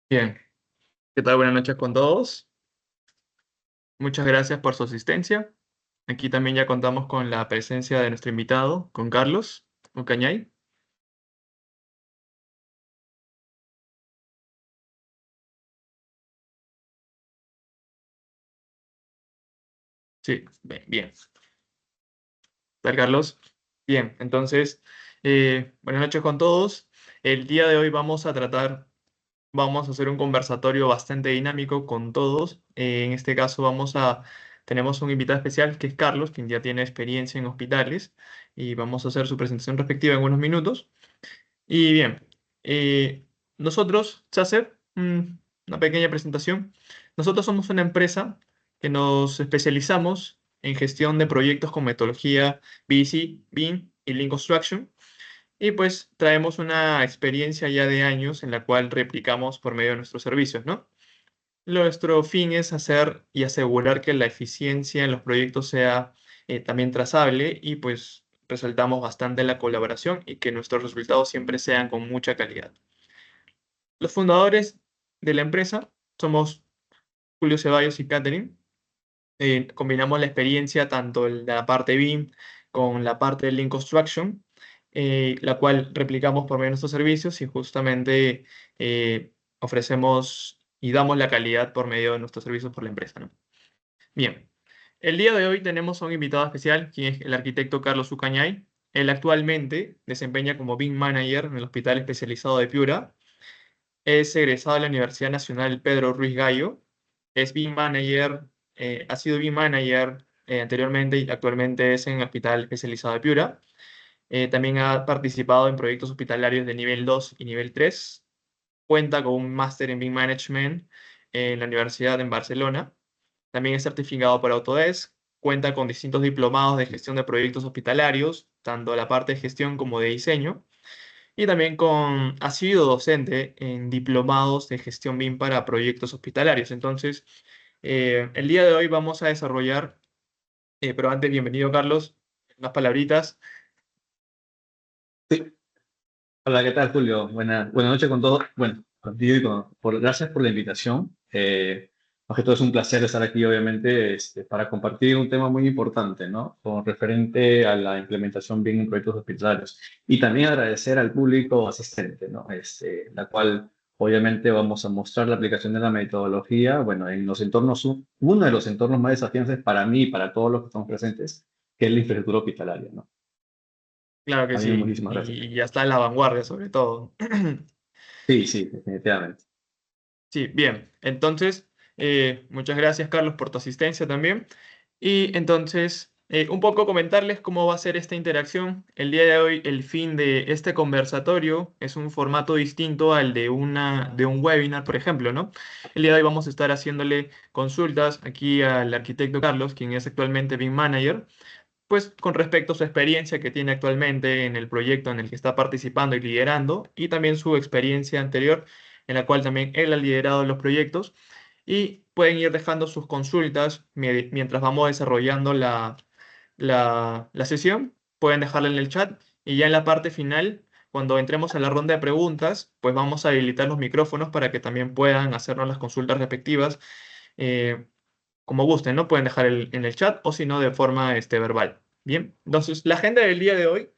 Bien, ¿qué tal? Buenas noches con todos. Muchas gracias por su asistencia. Aquí también ya contamos con la presencia de nuestro invitado, con Carlos Ocañay. Sí, bien, bien. ¿Qué tal, Carlos? Bien, entonces, buenas noches con todos. El día de hoy vamos a hacer un conversatorio bastante dinámico con todos. En este caso tenemos un invitado especial que es Carlos, quien ya tiene experiencia en hospitales, y vamos a hacer su presentación respectiva en unos minutos. Y bien, nosotros, Chaser, una pequeña presentación. Nosotros somos una empresa que nos especializamos en gestión de proyectos con metodología BC, BIM y Lean Construction. Y pues traemos una experiencia ya de años en la cual replicamos por medio de nuestros servicios, ¿no? Nuestro fin es hacer y asegurar que la eficiencia en los proyectos sea también trazable y pues resaltamos bastante la colaboración y que nuestros resultados siempre sean con mucha calidad. Los fundadores de la empresa somos Julio Ceballos y Catherine. Combinamos la experiencia tanto en la parte BIM con la parte de Lean Construction, la cual replicamos por medio de nuestros servicios y justamente ofrecemos y damos la calidad por medio de nuestros servicios por la empresa, ¿no? Bien, el día de hoy tenemos a un invitado especial, quien es el arquitecto Carlos Ucañay. Él actualmente desempeña como BIM Manager en el Hospital Especializado de Piura. Es egresado de la Universidad Nacional Pedro Ruiz Gallo. Es BIM Manager, ha sido BIM Manager anteriormente y actualmente es en el Hospital Especializado de Piura. También ha participado en proyectos hospitalarios de nivel 2 y nivel 3. Cuenta con un máster en BIM Management en la Universidad en Barcelona. También es certificado por Autodesk. Cuenta con distintos diplomados de gestión de proyectos hospitalarios, tanto la parte de gestión como de diseño. Y también ha sido docente en diplomados de gestión BIM para proyectos hospitalarios. Entonces, el día de hoy vamos a desarrollar, pero antes, bienvenido Carlos, unas palabritas. Sí. Hola, ¿qué tal, Julio? Buenas noches con todos. Bueno, contigo y gracias por la invitación. Más que todo es un placer estar aquí, obviamente, para compartir un tema muy importante, ¿no? Con referente a la implementación bien en proyectos hospitalarios. Y también agradecer al público asistente, ¿no? La cual, obviamente, vamos a mostrar la aplicación de la metodología, bueno, en los entornos, uno de los entornos más desafiantes para mí y para todos los que estamos presentes, que es la infraestructura hospitalaria, ¿no? Claro que También sí, muchísimas gracias. y ya está en la vanguardia sobre todo. Sí, sí, definitivamente. Sí, bien. Entonces, muchas gracias, Carlos, por tu asistencia también. Y entonces, un poco comentarles cómo va a ser esta interacción. El día de hoy, el fin de este conversatorio es un formato distinto al de un webinar, por ejemplo, ¿no? El día de hoy vamos a estar haciéndole consultas aquí al arquitecto Carlos, quien es actualmente BIM Manager, pues con respecto a su experiencia que tiene actualmente en el proyecto en el que está participando y liderando, y también su experiencia anterior, en la cual también él ha liderado los proyectos, y pueden ir dejando sus consultas mientras vamos desarrollando la sesión, pueden dejarla en el chat, y ya en la parte final, cuando entremos a la ronda de preguntas, pues vamos a habilitar los micrófonos para que también puedan hacernos las consultas respectivas. eh, Como gusten, ¿no? Pueden dejar en el chat o si no de forma verbal. Bien, entonces la agenda del día de hoy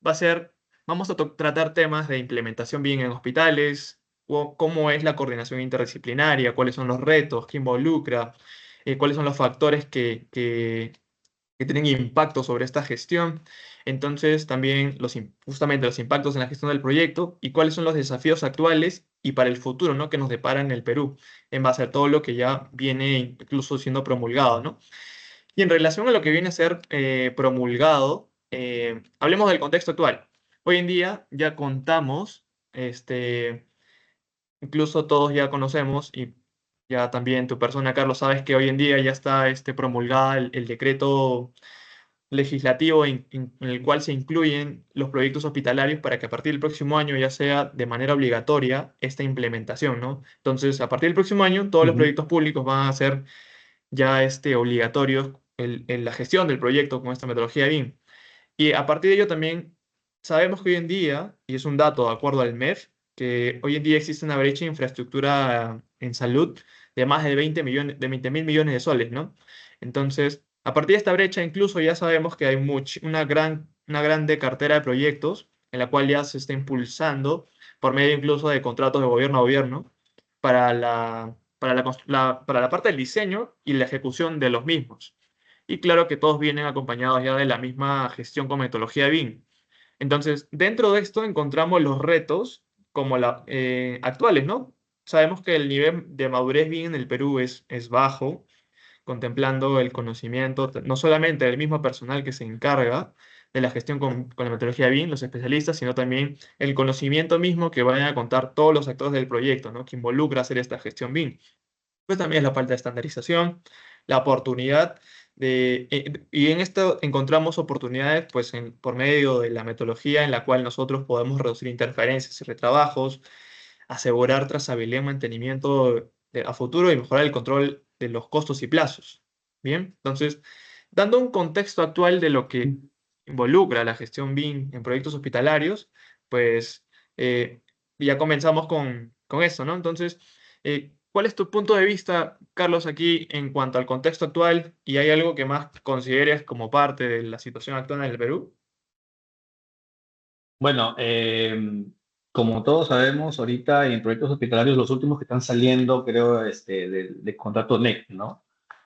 va a ser, vamos a tratar temas de implementación bien en hospitales, o cómo es la coordinación interdisciplinaria, cuáles son los retos, qué involucra, cuáles son los factores que tienen impacto sobre esta gestión. Entonces, también justamente los impactos en la gestión del proyecto y cuáles son los desafíos actuales y para el futuro, ¿no? Que nos depara en el Perú, en base a todo lo que ya viene incluso siendo promulgado, ¿no? Y en relación a lo que viene a ser promulgado, hablemos del contexto actual. Hoy en día ya contamos, incluso todos ya conocemos y ya también tu persona, Carlos, sabes que hoy en día ya está promulgada el decreto legislativo en el cual se incluyen los proyectos hospitalarios para que a partir del próximo año ya sea de manera obligatoria esta implementación, ¿no? Entonces, a partir del próximo año, todos los Ujú. proyectos públicos van a ser ya obligatorios en la gestión del proyecto con esta metodología BIM. Y a partir de ello también sabemos que hoy en día, y es un dato de acuerdo al MEF, que hoy en día existe una brecha de infraestructura en salud de más de 20 millones, de 20 mil millones de soles, ¿no? Entonces, a partir de esta brecha, incluso ya sabemos que hay una grande cartera de proyectos en la cual ya se está impulsando por medio incluso de contratos de gobierno a gobierno para la parte del diseño y la ejecución de los mismos. Y claro que todos vienen acompañados ya de la misma gestión con metodología BIM. Entonces, dentro de esto encontramos los retos como actuales, ¿no? Sabemos que el nivel de madurez BIM en el Perú es bajo, contemplando el conocimiento, no solamente del mismo personal que se encarga de la gestión con la metodología BIM, los especialistas, sino también el conocimiento mismo que vayan a contar todos los actores del proyecto, ¿no? Que involucra hacer esta gestión BIM. Pues también es la falta de estandarización, la oportunidad y en esto encontramos oportunidades pues por medio de la metodología en la cual nosotros podemos reducir interferencias y retrabajos, asegurar trazabilidad y mantenimiento a futuro y mejorar el control de los costos y plazos. Bien, entonces, dando un contexto actual de lo que involucra la gestión BIM en proyectos hospitalarios, pues eh, ya comenzamos con eso, ¿no? Entonces, ¿cuál es tu punto de vista, Carlos, aquí en cuanto al contexto actual? ¿Y hay algo que más consideres como parte de la situación actual en el Perú? Bueno, como todos sabemos, ahorita en proyectos hospitalarios, los últimos que están saliendo, creo, de contrato NEC, ¿no?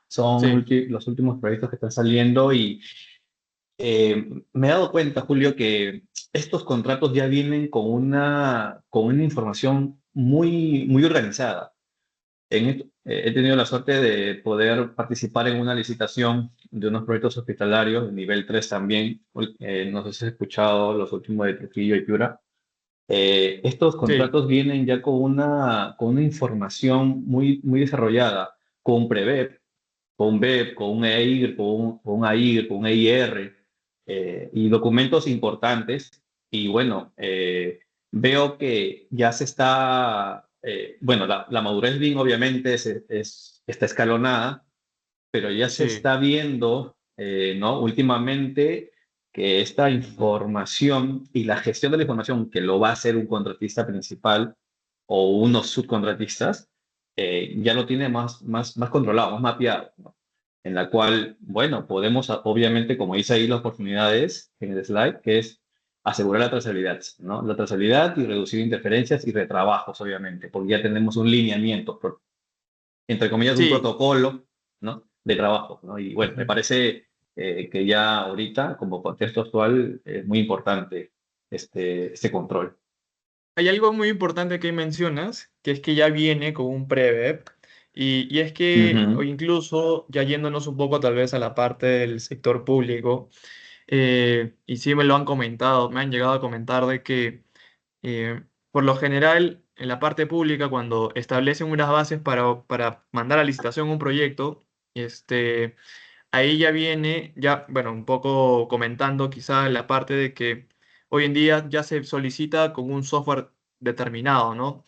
Son Sí, los últimos proyectos que están saliendo y me he dado cuenta, Julio, que estos contratos ya vienen con una información muy, muy organizada. He tenido la suerte de poder participar en una licitación de unos proyectos hospitalarios de nivel 3 también. No sé si has escuchado los últimos de Trujillo y Piura. Estos sí, contratos vienen ya con una información muy, muy desarrollada, con Prevet, con BEP, con un EIR, con un AIR, con un EIR, y documentos importantes. Y bueno, veo que ya se está, bueno, la madurez BIM obviamente está escalonada, pero ya se sí, está viendo, ¿no? Últimamente que esta información y la gestión de la información que lo va a hacer un contratista principal o unos subcontratistas, ya lo tiene más controlado, más mapeado, ¿no? En la cual, bueno, podemos, obviamente, como dice ahí, las oportunidades en el slide, que es asegurar la trazabilidad, ¿no? La trazabilidad y reducir interferencias y retrabajos, obviamente, porque ya tenemos un lineamiento, entre comillas, un sí. protocolo, ¿no? De trabajo, ¿no? Y bueno, me Ujú. parece que ya ahorita, como contexto actual, es muy importante este control. Hay algo muy importante que mencionas, que es que ya viene con un prevep, y es que, o Ujú, incluso ya yéndonos un poco tal vez a la parte del sector público, y sí me lo han comentado, me han llegado a comentar de que por lo general en la parte pública cuando establecen unas bases para mandar a licitación un proyecto, este, ahí ya viene, ya, bueno, un poco comentando quizá la parte de que hoy en día ya se solicita con un software determinado, ¿no?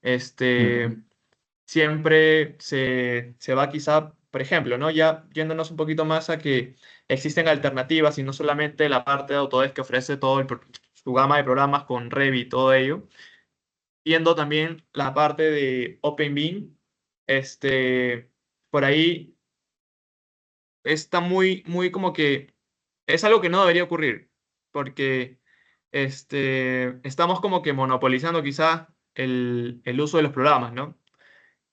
Este, ujú, siempre se va quizá, por ejemplo, ¿no? Ya yéndonos un poquito más a que existen alternativas y no solamente la parte de Autodesk que ofrece su gama de programas con Revit y todo ello, viendo también la parte de OpenBeam, por ahí está muy como que es algo que no debería ocurrir, porque estamos como que monopolizando quizá el uso de los programas, ¿no?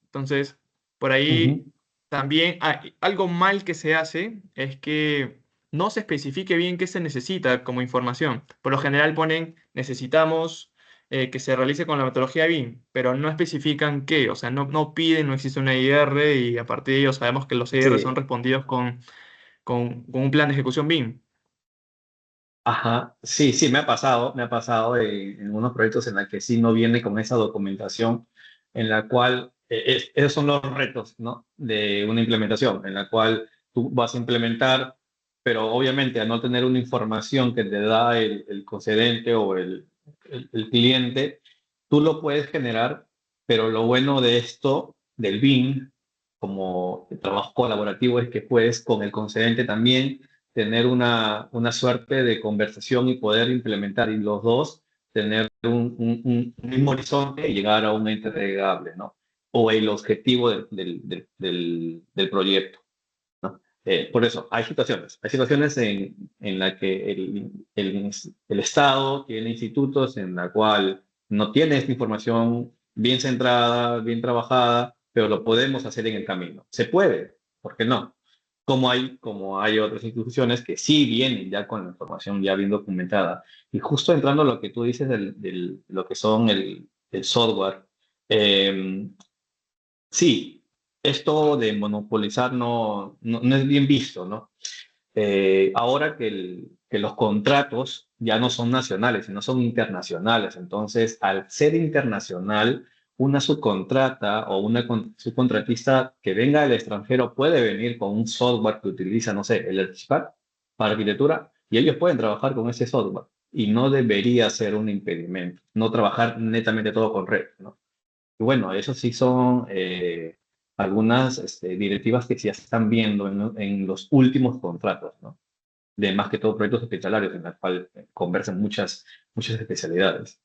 Entonces, por ahí ujú. también algo mal que se hace es que no se especifique bien qué se necesita como información. Por lo general ponen necesitamos que se realice con la metodología BIM, pero no especifican qué, o sea, no piden, no existe una IR y a partir de ello sabemos que los IR son Sí, respondidos con un plan de ejecución BIM. ajá, sí, sí, me ha pasado en unos proyectos en la que sí no viene con esa documentación, en la cual, esos son los retos, ¿no? De una implementación, en la cual tú vas a implementar, pero obviamente al no tener una información que te da el concedente o el cliente, tú lo puedes generar, pero lo bueno de esto, del BIM, como trabajo colaborativo, es que puedes con el concedente también tener una suerte de conversación y poder implementar y los dos tener un mismo horizonte y llegar a un ente entregable, ¿no? O el objetivo del proyecto, ¿no? Por eso, hay situaciones en las que el Estado tiene institutos en la cual no tiene esta información bien centrada, bien trabajada, pero lo podemos hacer en el camino. Se puede, ¿por qué no? Como hay otras instituciones que sí vienen ya con la información ya bien documentada. Y justo entrando a lo que tú dices lo que son el software, eh, sí, esto de monopolizar no es bien visto, ¿no? Ahora que los contratos ya no son nacionales, sino son internacionales. Entonces, al ser internacional, una subcontrata o subcontratista que venga del extranjero puede venir con un software que utiliza, no sé, el Archipad para arquitectura y ellos pueden trabajar con ese software y no debería ser un impedimento, no trabajar netamente todo con red, ¿no? Y bueno, eso sí son algunas directivas que sí ya se están viendo en los últimos contratos, ¿no? De más que todo proyectos hospitalarios en los cuales conversan muchas especialidades.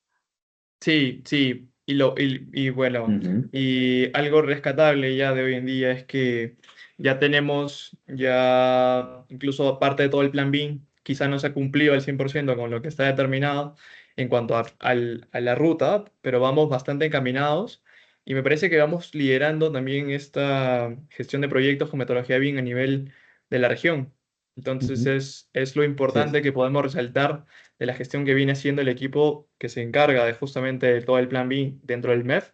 Sí, sí, y bueno, Ujú. y algo rescatable ya de hoy en día es que ya tenemos, ya incluso aparte de todo el plan B, quizá no se ha cumplido al 100% con lo que está determinado en cuanto a la ruta, pero vamos bastante encaminados y me parece que vamos liderando también esta gestión de proyectos con metodología BIM a nivel de la región. Entonces Ujú. es lo Así importante es. que podemos resaltar de la gestión que viene haciendo el equipo que se encarga de justamente de todo el plan B dentro del MEF.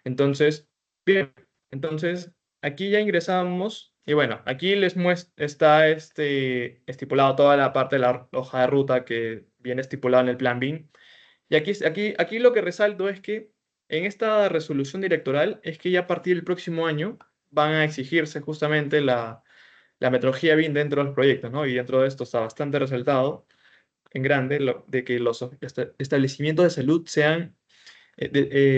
Entonces, bien, entonces aquí ya ingresamos y bueno, aquí está estipulado toda la parte de la hoja de ruta que viene estipulada en el plan B. Y aquí lo que resalto es que en esta resolución directoral es que ya a partir del próximo año van a exigirse justamente la metodología BIM dentro de los proyectos, ¿no? Y dentro de esto está bastante resaltado en grande de que los establecimientos de salud sean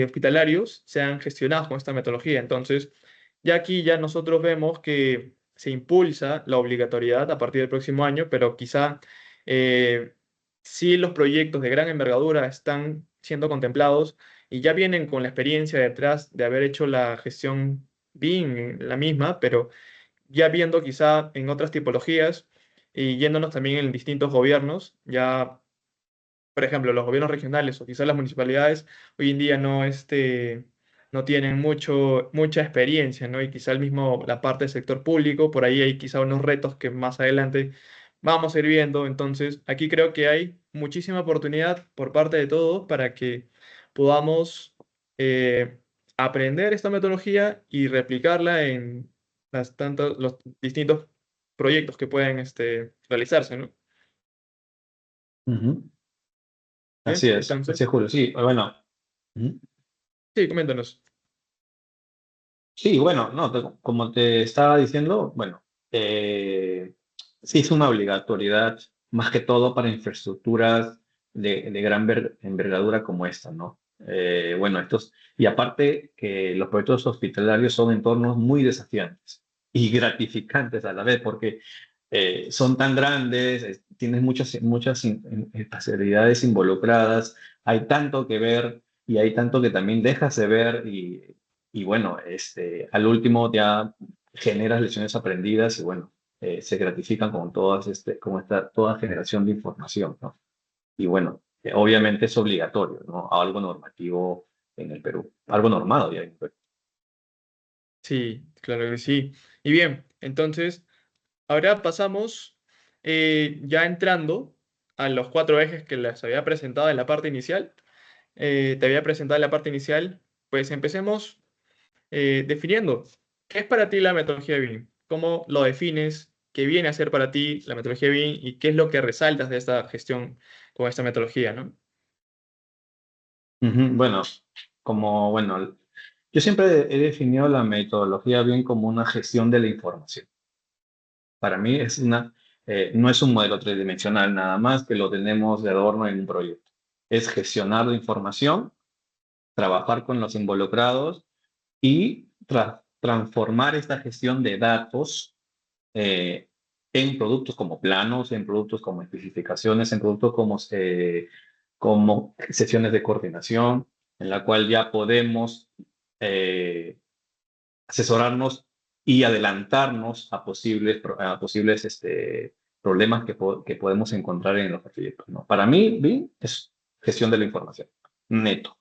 hospitalarios sean gestionados con esta metodología. Entonces, ya aquí ya nosotros vemos que se impulsa la obligatoriedad a partir del próximo año, pero quizá sí los proyectos de gran envergadura están siendo contemplados y ya vienen con la experiencia detrás de haber hecho la gestión BIM, la misma, pero ya viendo quizá en otras tipologías y yéndonos también en distintos gobiernos, ya, por ejemplo, los gobiernos regionales o quizá las municipalidades hoy en día no tienen mucha experiencia, ¿no? Y quizá el mismo, la parte del sector público, por ahí hay quizá unos retos que más adelante vamos a ir viendo. Entonces, aquí creo que hay muchísima oportunidad por parte de todos para que podamos eh, aprender esta metodología y replicarla en los distintos proyectos que pueden realizarse, ¿no? Ujú. Bien, Así entonces, es, Julio. Sí, bueno. Ujú. sí, coméntanos. Sí, bueno, no, como te estaba diciendo, bueno, sí es una obligatoriedad más que todo para infraestructuras de gran envergadura como esta, ¿no? Bueno, y aparte que los proyectos hospitalarios son entornos muy desafiantes y gratificantes a la vez, porque son tan grandes, tienes muchas especialidades involucradas, hay tanto que ver y hay tanto que también dejas de ver y bueno, al último ya generas lecciones aprendidas y bueno, se gratifican con con esta toda generación de información, ¿no? Y bueno, obviamente es obligatorio, ¿no? Algo normativo en el Perú, algo normado ya en el Perú. Sí, claro que sí. Y bien, entonces, ahora pasamos ya entrando a los cuatro ejes que les había presentado en la parte inicial. Te había presentado en la parte inicial, pues empecemos definiendo qué es para ti la metodología BIM, cómo lo defines, qué viene a ser para ti la metodología BIM y qué es lo que resaltas de esta gestión con esta metodología, ¿no? Ujú. Bueno, bueno, yo siempre he definido la metodología bien como una gestión de la información. Para mí no es un modelo tridimensional nada más que lo tenemos de adorno en un proyecto. Es gestionar la información, trabajar con los involucrados y transformar esta gestión de datos eh, en productos como planos, en productos como especificaciones, en productos como sesiones de coordinación, en la cual ya podemos asesorarnos y adelantarnos a posibles problemas que podemos encontrar en los proyectos, ¿no? Para mí, BIM es gestión de la información, neto,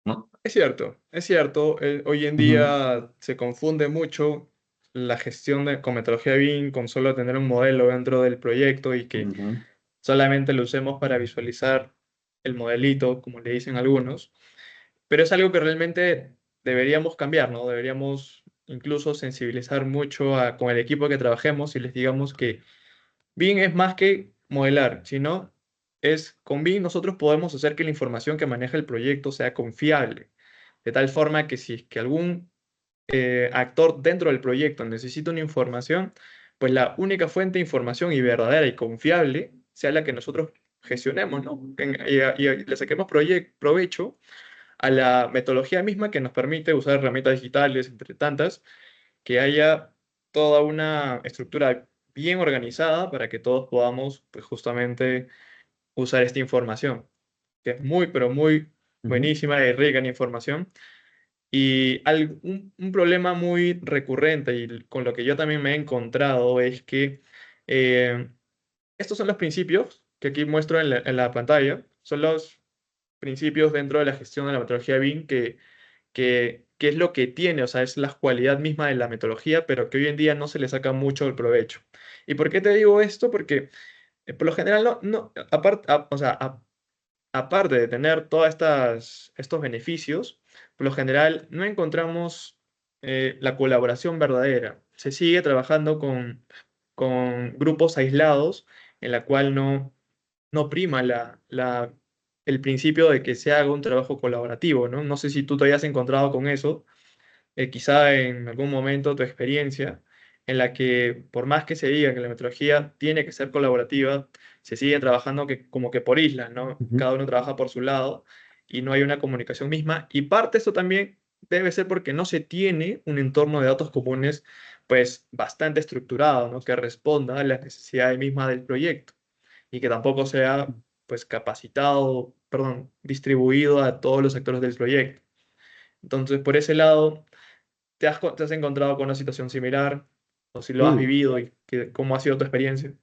¿no? Es cierto, hoy en Ujú, día se confunde mucho la gestión con metodología BIM con solo tener un modelo dentro del proyecto y que ujú, solamente lo usemos para visualizar el modelito, como le dicen algunos, pero es algo que realmente deberíamos cambiar, ¿no? Deberíamos incluso sensibilizar mucho con el equipo que trabajemos y les digamos que BIM es más que modelar, sino con BIM nosotros podemos hacer que la información que maneja el proyecto sea confiable, de tal forma que si es que algún actor dentro del proyecto necesita una información, pues la única fuente de información y verdadera y confiable sea la que nosotros gestionemos, ¿no? Y le saquemos provecho a la metodología misma que nos permite usar herramientas digitales, entre tantas, que haya toda una estructura bien organizada para que todos podamos, pues justamente, usar esta información, que es muy, pero muy ujú, buenísima y rica en información. Y un problema muy recurrente y con lo que yo también me he encontrado es que eh, estos son los principios que aquí muestro en la pantalla, son los principios dentro de la gestión de la metodología BIM que es lo que tiene, o sea, es la cualidad misma de la metodología, pero que hoy en día no se le saca mucho el provecho. ¿Y por qué te digo esto? Porque por lo general, o sea, aparte de tener todos estos beneficios, por lo general no encontramos la colaboración verdadera. Se sigue trabajando con grupos aislados en la cual no prima el principio de que se haga un trabajo colaborativo, ¿no? No sé si tú te hayas encontrado con eso, quizá en algún momento tu experiencia, en la que por más que se diga que la metodología tiene que ser colaborativa, se sigue trabajando como que por islas, ¿no? ujú. Cada uno trabaja por su lado y no hay una comunicación misma. Y parte de esto también debe ser porque no se tiene un entorno de datos comunes, pues bastante estructurado, ¿no? Que responda a las necesidades mismas del proyecto y que tampoco sea, pues, capacitado, perdón, distribuido a todos los sectores del proyecto. Entonces, por ese lado te has encontrado con una situación similar, o si lo has Sí, vivido y cómo ha sido tu experiencia.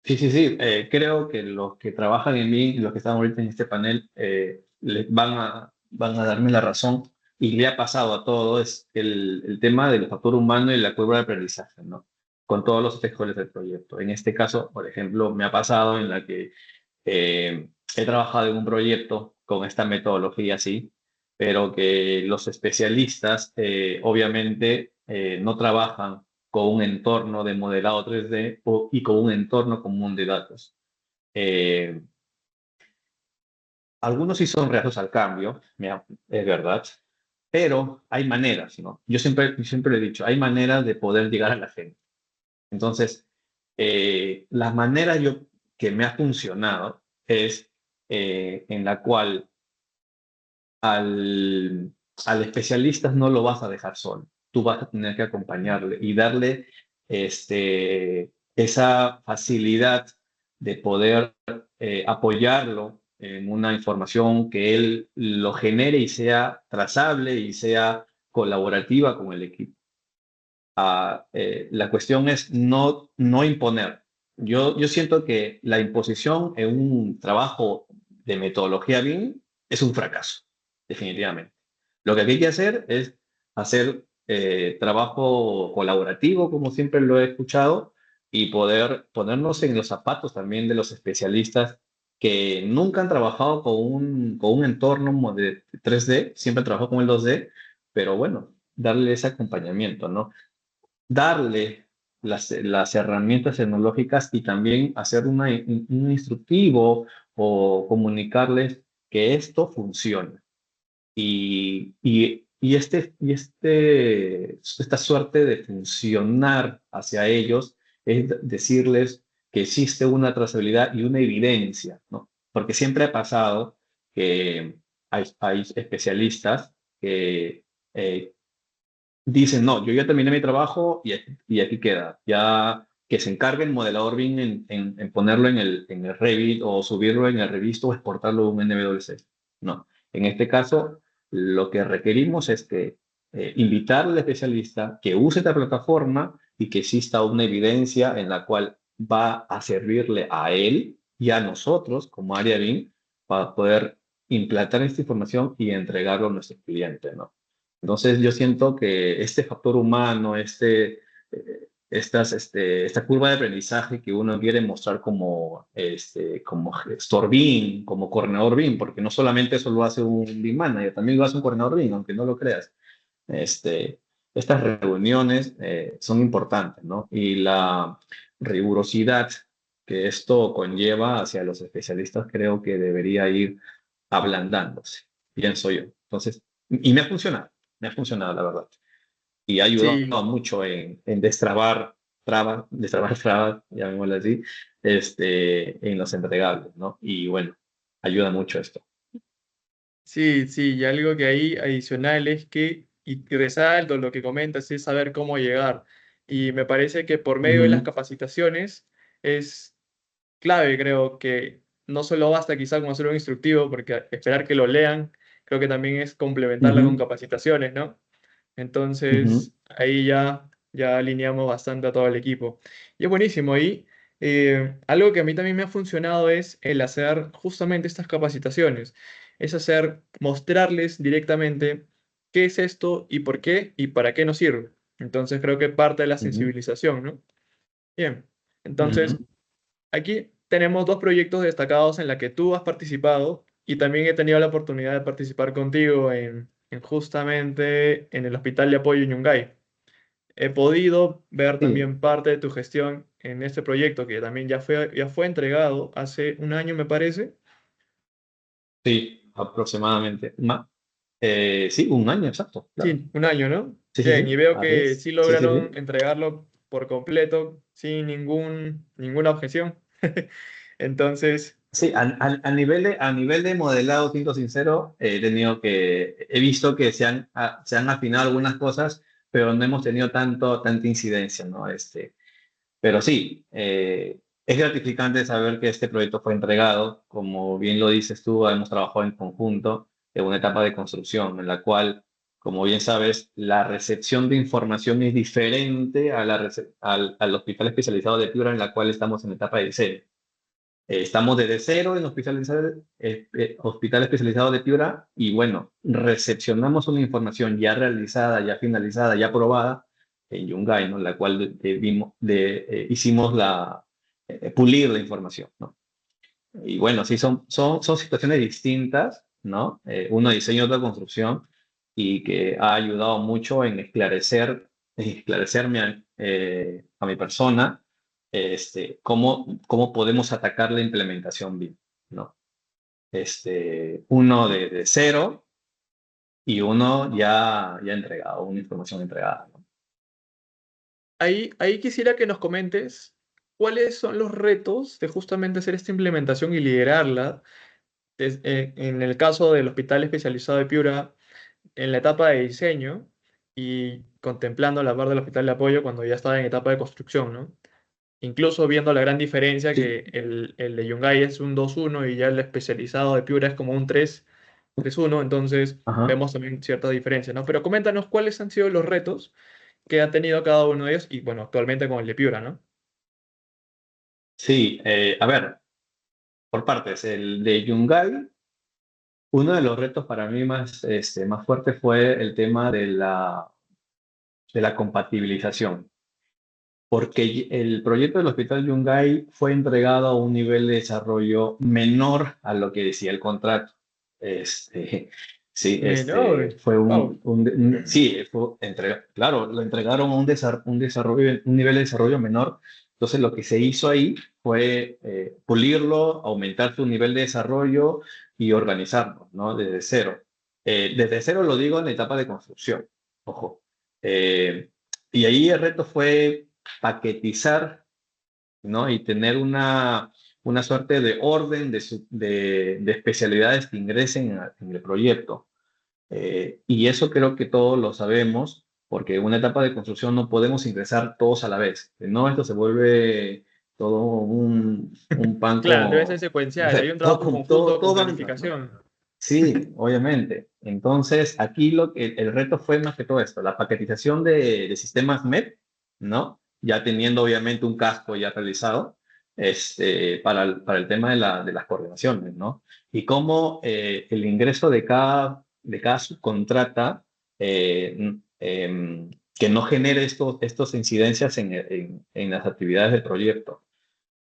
sí, sí, sí. Creo que los que trabajan en mí, los que están ahorita en este panel, van a darme la razón y le ha pasado a todo es el tema del factor humano y la curva de aprendizaje, ¿no? Con todos los stakeholders del proyecto. En este caso, por ejemplo, me ha pasado en la que he trabajado en un proyecto con esta metodología así, pero que los especialistas obviamente no trabajan con un entorno de modelado 3D y con un entorno común de datos. Eh, Algunos sí son reacios al cambio, es verdad, pero hay maneras, ¿no? Yo siempre le he dicho, hay maneras de poder llegar a la gente. Entonces, la manera que me ha funcionado es en la cual al, al especialista no lo vas a dejar solo. Tú vas a tener que acompañarle y darle esa facilidad de poder apoyarlo en una información que él lo genere y sea trazable y sea colaborativa con el equipo. La cuestión es no imponer. Yo siento que la imposición en un trabajo de metodología BIM es un fracaso, definitivamente. Lo que aquí hay que hacer es hacer trabajo colaborativo, como siempre lo he escuchado, y poder ponernos en los zapatos también de los especialistas que nunca han trabajado con un entorno de 3D, siempre han trabajado con el 2D, pero bueno, darle ese acompañamiento, ¿no? Darle las herramientas tecnológicas y también hacer un instructivo o comunicarles que esto funciona. Esta suerte de funcionar hacia ellos es decirles que existe una trazabilidad y una evidencia, ¿no? Porque siempre ha pasado que hay especialistas que dicen, no, yo ya terminé mi trabajo y aquí queda. Ya que se encargue el modelador BIM en ponerlo en el Revit o subirlo en el Revisto o exportarlo de un NBWC. No. En este caso, lo que requerimos es que invitar al especialista que use esta plataforma y que exista una evidencia en la cual va a servirle a él y a nosotros como área BIM para poder implantar esta información y entregarlo a nuestros clientes, ¿no? Entonces yo siento que este factor humano, esta curva de aprendizaje que uno quiere mostrar como gestor BIM, como coordinador BIM, porque no solamente eso lo hace un BIM manager, también lo hace un coordinador BIM, aunque no lo creas. Este, Estas reuniones son importantes, ¿no? Y la rigurosidad que esto conlleva hacia los especialistas creo que debería ir ablandándose, pienso yo. Entonces, y me ha funcionado, la verdad. Y ha ayudado Sí, mucho en destrabar trabas, llamémoslo así, en los entregables, ¿no? Y bueno, ayuda mucho esto. sí, sí, y algo que ahí adicional es que, y resalto lo que comentas, es saber cómo llegar. Y me parece que por medio de las Ujú, capacitaciones es clave, creo que no solo basta quizá con hacer un instructivo, porque esperar que lo lean, creo que también es complementarla con ujú, capacitaciones, ¿no? ujú. Entonces, ahí ya alineamos bastante a todo el equipo. Y es buenísimo. Ahí, algo que a mí también me ha funcionado es el hacer justamente estas capacitaciones. Es hacer, mostrarles directamente qué es esto y por qué y para qué nos sirve. Entonces, creo que parte de la Ujú, sensibilización, ¿no? Bien. Entonces, ujú. aquí tenemos dos proyectos destacados en la que tú has participado y también he tenido la oportunidad de participar contigo en justamente en el Hospital de Apoyo Yungay. He podido ver Sí, también parte de tu gestión en este proyecto que también ya fue entregado hace un año, me parece. sí, aproximadamente. Sí, un año exacto, claro. Sí, un año, ¿no? Sí, sí, Bien, y sí, veo así que es. sí Sí, sí, lograron sí. entregarlo por completo sin ninguna objeción. Entonces, Sí, a nivel de modelado, siendo sincero, he visto que se han afinado algunas cosas, pero no hemos tenido tanta incidencia, ¿no? Pero sí, es gratificante saber que este proyecto fue entregado. Como bien lo dices tú, hemos trabajado en conjunto en una etapa de construcción en la cual, como bien sabes, la recepción de información es diferente al hospital especializado de Piura en la cual estamos en etapa de diseño. Estamos desde cero en hospital especializado de Piura y bueno, recepcionamos una información ya realizada, ya finalizada, ya aprobada en Yungay, ¿no? La cual hicimos pulir la información, ¿no? Y bueno, sí, son situaciones distintas, ¿no? Uno diseño, otra construcción y que ha ayudado mucho en esclarecerme a mi persona cómo podemos atacar la implementación BIM, ¿no? Uno de cero y uno ya entregado, una información entregada, ¿no? ahí quisiera que nos comentes cuáles son los retos de justamente hacer esta implementación y liderarla. En el caso del Hospital Especializado de Piura, en la etapa de diseño y contemplando la parte del Hospital de Apoyo cuando ya estaba en etapa de construcción, ¿no? Incluso viendo la gran diferencia Sí, que el de Yungay es un 2-1 y ya el especializado de Piura es como un 3-1, entonces ajá. vemos también cierta diferencia, ¿no? Pero coméntanos cuáles han sido los retos que ha tenido cada uno de ellos y bueno, actualmente con el de Piura, ¿no? Sí, a ver, por partes, el de Yungay, uno de los retos para mí más fuerte fue el tema de la compatibilización, porque el proyecto del Hospital Yungay fue entregado a un nivel de desarrollo menor a lo que decía el contrato. Este, sí, Menor, fue wow. sí, claro, lo entregaron a un nivel de desarrollo menor. Entonces, lo que se hizo ahí fue pulirlo, aumentar su nivel de desarrollo y organizarlo, ¿no? Desde cero. Desde cero lo digo en la etapa de construcción, ojo. Eh, y ahí el reto fue paquetizar, ¿no? Y tener una suerte de orden de especialidades que ingresen en el proyecto. Y eso creo que todos lo sabemos, porque en una etapa de construcción no podemos ingresar todos a la vez. Si no, esto se vuelve todo un pan Claro, debe ser con... secuencial, hay un Todo, trabajo conjunto con todo va junto, ¿no? planificación. Sí, obviamente. Entonces, aquí el reto fue más que todo esto, la paquetización de sistemas MEP, ¿no? Ya teniendo obviamente un casco ya realizado para el tema de las coordinaciones, ¿no? Y cómo el ingreso de cada subcontrata que no genere estos incidencias en las actividades del proyecto.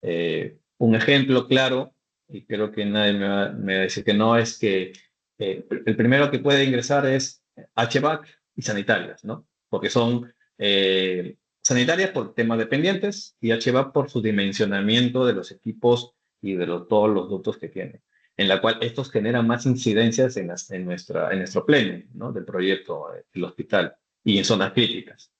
Un ejemplo claro, y creo que nadie me va a decir que no, es que el primero que puede ingresar es HVAC y sanitarias, ¿no? Porque son sanitarias por temas dependientes y HVAC por su dimensionamiento de los equipos y de todos los ductos que tienen, en la cual estos generan más incidencias en nuestro pleno, ¿no? Del proyecto del hospital y en zonas críticas,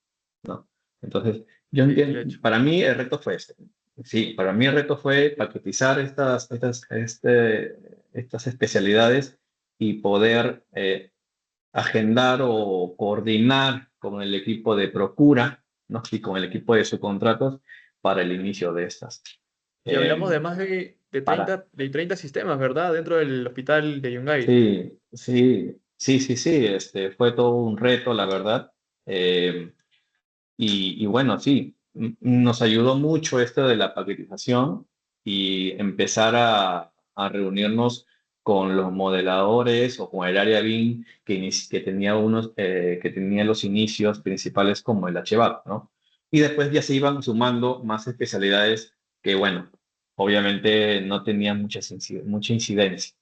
¿no? Entonces, yo Sí, entiendo, de hecho. para mí el reto fue este. Sí, para mí el reto fue paquetizar estas especialidades y poder agendar o coordinar con el equipo de procura, ¿no? Y con el equipo de subcontratos para el inicio de estas. Y hablamos Eh, de más de para, 30 sistemas, ¿verdad? Dentro del hospital de Yungay. sí, fue todo un reto, la verdad. Eh, y bueno, sí, nos ayudó mucho esto de la paquetización y empezar a reunirnos con los modeladores o con el área BIM que tenía que tenía los inicios principales como el HVAC, ¿no? Y después ya se iban sumando más especialidades que, bueno, obviamente no tenían mucha incidencia.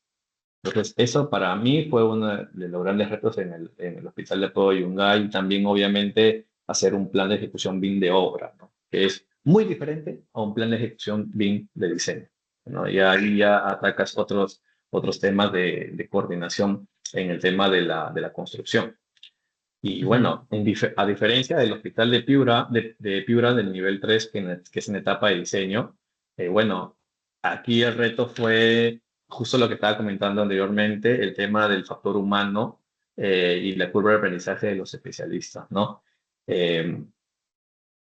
Entonces, eso para mí fue uno de los grandes retos en el Hospital de Apoyo Yungay y también, obviamente, hacer un plan de ejecución BIM de obra, ¿no? Que es muy diferente a un plan de ejecución BIM de diseño, ¿no? Y ahí ya atacas otros temas de coordinación en el tema de la construcción. Y Ujú. bueno, a diferencia del Hospital de Piura del nivel 3 que es en etapa de diseño, bueno, aquí el reto fue justo lo que estaba comentando anteriormente, el tema del factor humano y la curva de aprendizaje de los especialistas, ¿no? Eh,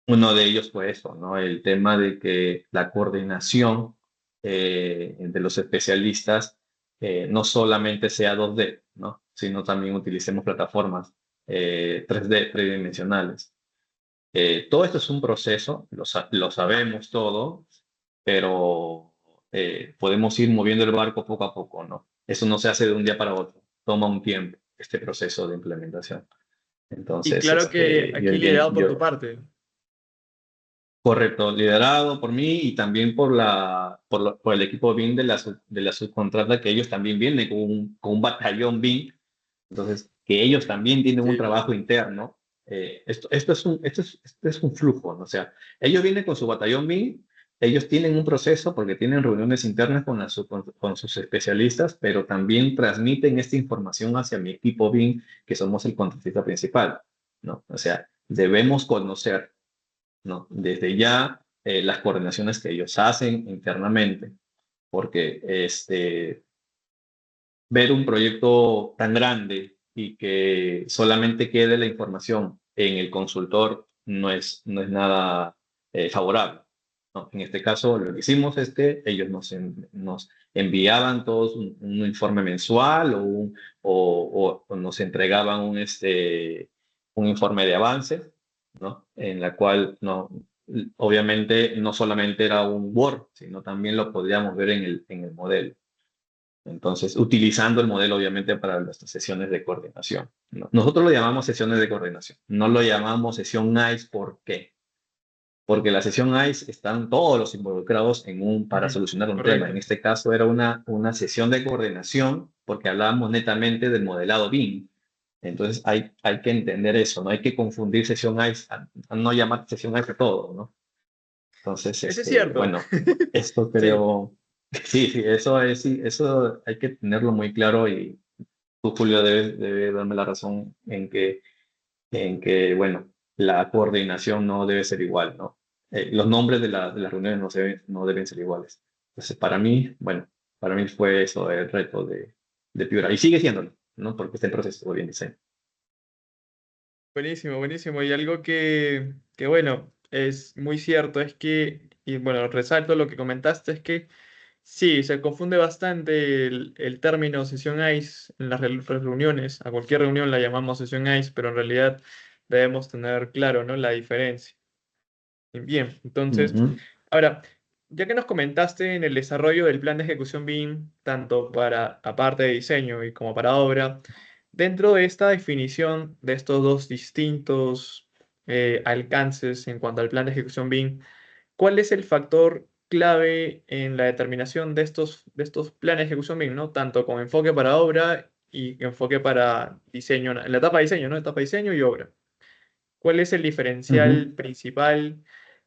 Uno de ellos fue eso, ¿no? El tema de que la coordinación de los especialistas no solamente sea 2D, ¿no? Sino también utilicemos plataformas 3D, tridimensionales. Todo esto es un proceso, lo sabemos todo, pero podemos ir moviendo el barco poco a poco, ¿no? Eso no se hace de un día para otro, toma un tiempo este proceso de implementación. Y Entonces, claro que yo aquí entiendo, liderado por tu parte. correcto, liderado por mí y también por el equipo BIM de la subcontrata, que ellos también vienen con un batallón BIM, entonces, que ellos también tienen un Sí, trabajo interno. Esto es un flujo, ¿no? O sea, ellos vienen con su batallón BIM, ellos tienen un proceso porque tienen reuniones internas con sus especialistas, pero también transmiten esta información hacia mi equipo BIM, que somos el contratista principal, ¿no? O sea, debemos conocer, ¿no? Desde ya las coordinaciones que ellos hacen internamente, porque ver un proyecto tan grande y que solamente quede la información en el consultor no es nada favorable, ¿no? En este caso, lo que hicimos es que ellos nos enviaban todos un informe mensual o nos entregaban un informe de avance, ¿no? En la cual obviamente no solamente era un Word, sino también lo podíamos ver en el modelo. Entonces, utilizando el modelo, obviamente, para nuestras sesiones de coordinación, ¿no? Nosotros lo llamamos sesiones de coordinación, no lo llamamos sesión ICE. ¿Por qué? Porque la sesión ICE están todos los involucrados para ujú, solucionar un tema. En correcto. este caso era una sesión de coordinación porque hablábamos netamente del modelado BIM. Entonces hay que entender eso, no hay que confundir sesión ICE a no llamar sesión ICE a todo, ¿no? Entonces, Ese es cierto. bueno, esto Sí. creo, sí, sí, eso hay que tenerlo muy claro y tú, Julio, debe darme la razón en que, bueno, la coordinación no debe ser igual, ¿no? Los nombres de las reuniones no deben ser iguales. Entonces, para mí fue eso el reto de Piura y sigue siéndolo, ¿no? Porque está en proceso todavía en diseño. Buenísimo, buenísimo. Y algo que, bueno, es muy cierto, es que, y bueno, resalto lo que comentaste, es que sí, se confunde bastante el término sesión ICE en las reuniones. A cualquier reunión la llamamos sesión ICE, pero en realidad debemos tener claro, ¿no? La diferencia. Bien, entonces, Ujú. ahora, ya que nos comentaste en el desarrollo del plan de ejecución BIM, tanto para la parte de diseño y como para obra, dentro de esta definición de estos dos distintos alcances en cuanto al plan de ejecución BIM, ¿cuál es el factor clave en la determinación de estos planes de ejecución BIM, ¿no? Tanto con enfoque para obra y enfoque para diseño, en la etapa de diseño, ¿no? Etapa de diseño y obra. ¿Cuál es el Ujú. diferencial principal?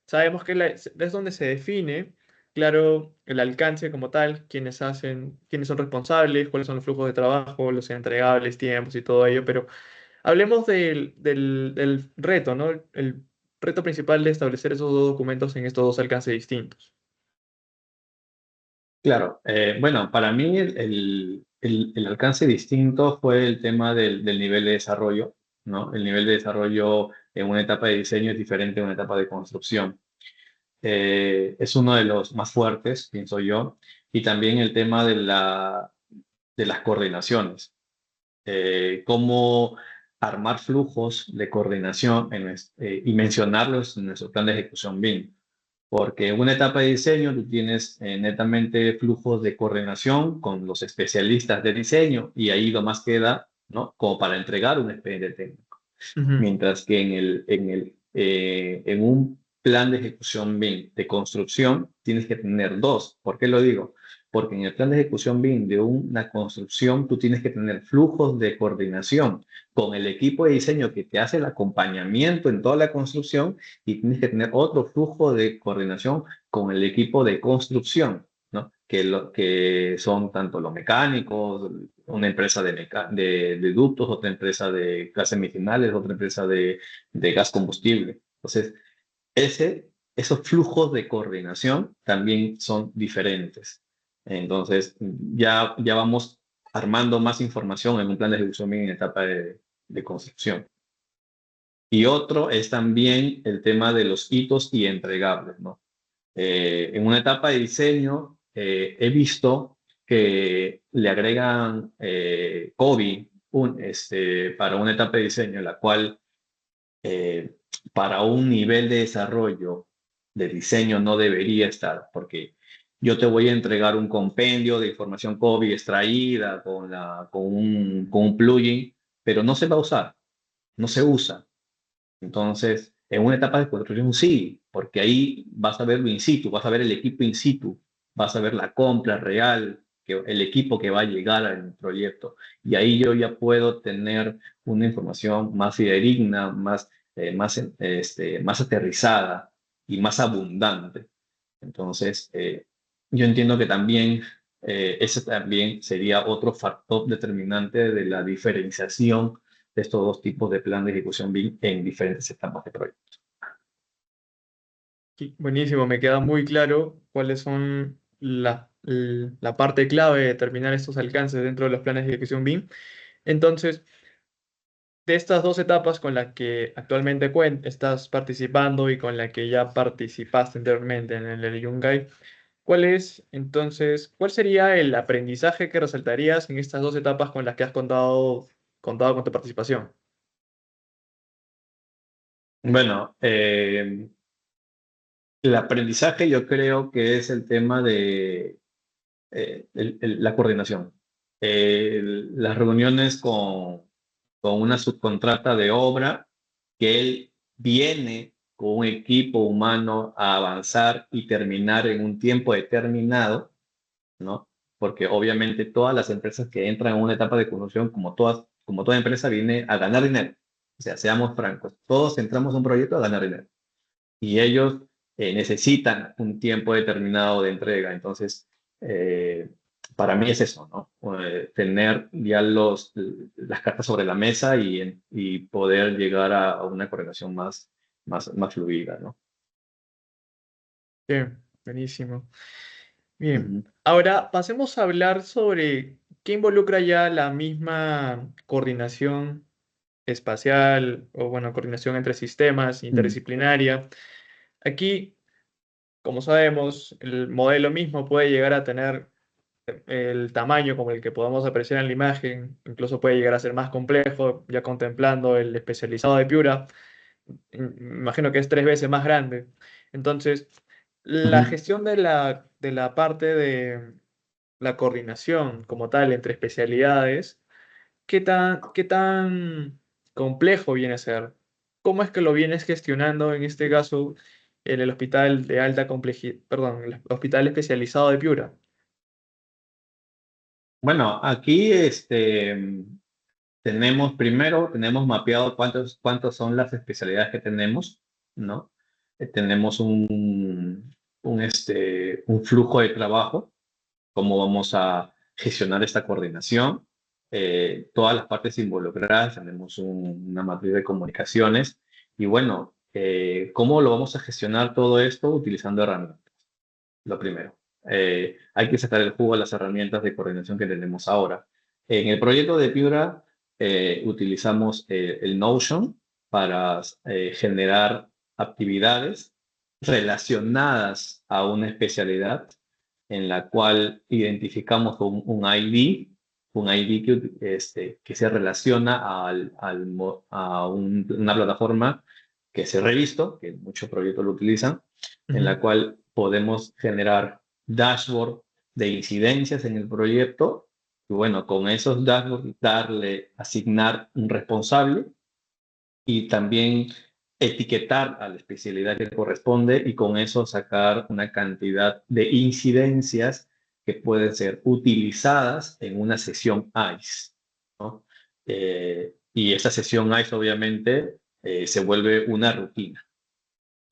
Sabemos que es donde se define, claro, el alcance como tal, quiénes hacen, quiénes son responsables, cuáles son los flujos de trabajo, los entregables, tiempos y todo ello, pero hablemos del reto, ¿no? El reto principal de establecer esos dos documentos en estos dos alcances distintos. Claro, bueno, para mí el alcance distinto fue el tema del nivel de desarrollo, ¿no? El nivel de desarrollo en una etapa de diseño es diferente a una etapa de construcción. Es uno de los más fuertes, pienso yo, y también el tema de las coordinaciones. Cómo armar flujos de coordinación y mencionarlos en nuestro plan de ejecución BIM. Porque en una etapa de diseño tú tienes netamente flujos de coordinación con los especialistas de diseño y ahí lo más queda, ¿no? Como para entregar un expediente técnico. Ujú, Mientras que en un plan de ejecución BIM de construcción tienes que tener dos. ¿Por qué lo digo? Porque en el plan de ejecución BIM de una construcción tú tienes que tener flujos de coordinación con el equipo de diseño que te hace el acompañamiento en toda la construcción y tienes que tener otro flujo de coordinación con el equipo de construcción, ¿no? Que son tanto los mecánicos, una empresa de ductos, otra empresa de gas medicinales, otra empresa de gas combustible. Entonces, esos flujos de coordinación también son diferentes. Entonces, ya vamos armando más información en un plan de ejecución en etapa de construcción. Y otro es también el tema de los hitos y entregables, ¿no? En una etapa de diseño, he visto que le agregan COBI para una etapa de diseño, en la cual eh, para un nivel de desarrollo de diseño no debería estar, porque yo te voy a entregar un compendio de información COBI extraída con un plugin, pero no se va a usar, no se usa. Entonces, en una etapa de construcción sí, porque ahí vas a verlo in situ, vas a ver el equipo in situ, vas a ver la compra real, el equipo que va a llegar al proyecto. Y ahí yo ya puedo tener una información más fidedigna, más aterrizada y más abundante. Entonces, yo entiendo que también ese también sería otro factor determinante de la diferenciación de estos dos tipos de plan de ejecución BIM en diferentes etapas de proyecto. sí, buenísimo, me queda muy claro cuáles son la parte clave de determinar estos alcances dentro de los planes de ejecución BIM. Entonces, de estas dos etapas con las que actualmente estás participando y con la que ya participaste anteriormente en el Yungay, ¿cuál es entonces, cuál sería el aprendizaje que resaltarías en estas dos etapas con las que has contado con tu participación? Bueno, el aprendizaje yo creo que es el tema de la coordinación. Las reuniones con una subcontrata de obra, que él viene con un equipo humano a avanzar y terminar en un tiempo determinado, ¿no? Porque obviamente todas las empresas que entran en una etapa de construcción, como toda empresa, viene a ganar dinero. O sea, seamos francos, todos entramos a un proyecto a ganar dinero y ellos necesitan un tiempo determinado de entrega. Entonces, eh, para mí es eso, ¿no? Tener ya las cartas sobre la mesa y poder llegar a una correlación más fluida, ¿no? Bien, buenísimo. Bien, Ujú. ahora pasemos a hablar sobre qué involucra ya la misma coordinación espacial o, bueno, coordinación entre sistemas, Mm. interdisciplinaria. Aquí, como sabemos, el modelo mismo puede llegar a tener el tamaño como el que podamos apreciar en la imagen, incluso puede llegar a ser más complejo, ya contemplando el especializado de Piura, me imagino que es 3 veces más grande. Entonces, la Ujú. gestión de la parte de la coordinación como tal entre especialidades, qué tan complejo viene a ser? ¿Cómo es que lo vienes gestionando en este caso en el hospital de alta complejidad, perdón, el hospital especializado de Piura? Bueno, aquí tenemos mapeado cuántos son las especialidades que tenemos, ¿no? Tenemos un flujo de trabajo, cómo vamos a gestionar esta coordinación, todas las partes involucradas, tenemos una matriz de comunicaciones y bueno, ¿cómo lo vamos a gestionar todo esto? Utilizando herramientas, lo primero. Hay que sacar el jugo a las herramientas de coordinación que tenemos ahora. En el proyecto de Piura utilizamos el Notion para generar actividades relacionadas a una especialidad en la cual identificamos un ID que se relaciona una plataforma que se revisto, que muchos proyectos lo utilizan, en Ujú. la cual podemos generar dashboard de incidencias en el proyecto y bueno, con esos dashboards asignar un responsable y también etiquetar a la especialidad que corresponde y con eso sacar una cantidad de incidencias que pueden ser utilizadas en una sesión ICE, ¿no? Y esa sesión ICE obviamente se vuelve una rutina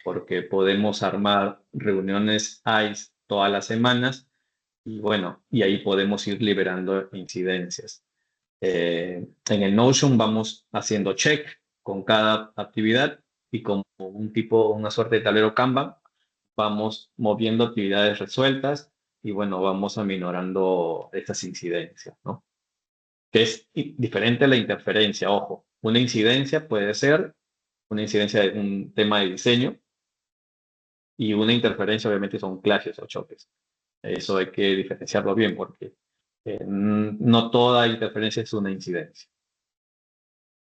porque podemos armar reuniones ICE todas las semanas y bueno, y ahí podemos ir liberando incidencias. En el Notion vamos haciendo check con cada actividad y como una suerte de tablero Kanban, vamos moviendo actividades resueltas y bueno, vamos aminorando estas incidencias, ¿no? Que es diferente a la interferencia, ojo. Una incidencia puede ser una incidencia de un tema de diseño y una interferencia obviamente son clashes o choques. Eso hay que diferenciarlo bien porque no toda interferencia es una incidencia.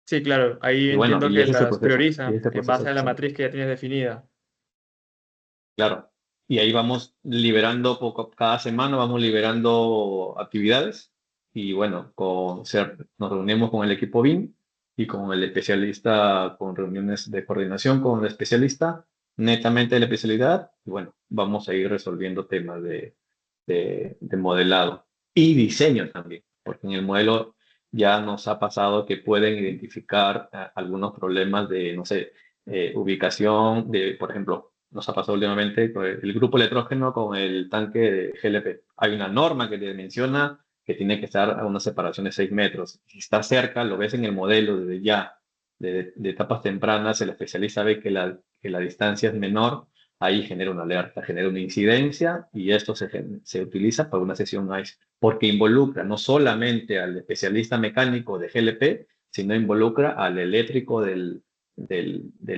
Sí, claro, ahí Y bueno, entiendo y que ese es el las proceso. Y priorizan este en proceso base a que la hacemos. matriz que ya tienes definida. Claro. Y ahí vamos liberando cada semana vamos liberando actividades. Y bueno, nos reunimos con el equipo BIM y con el especialista, con reuniones de coordinación con el especialista, netamente de la especialidad. Y bueno, vamos a ir resolviendo temas de modelado y diseño también, porque en el modelo ya nos ha pasado que pueden identificar algunos problemas de, no sé, ubicación, por ejemplo, nos ha pasado últimamente con el grupo electrógeno con el tanque de GLP. Hay una norma que te menciona que tiene que estar a una separación de 6 metros. Si está cerca, lo ves en el modelo desde ya, de etapas tempranas, el especialista ve que la distancia es menor, ahí genera una alerta, genera una incidencia y esto se utiliza para una sesión ICE, porque involucra no solamente al especialista mecánico de GLP, sino involucra al eléctrico del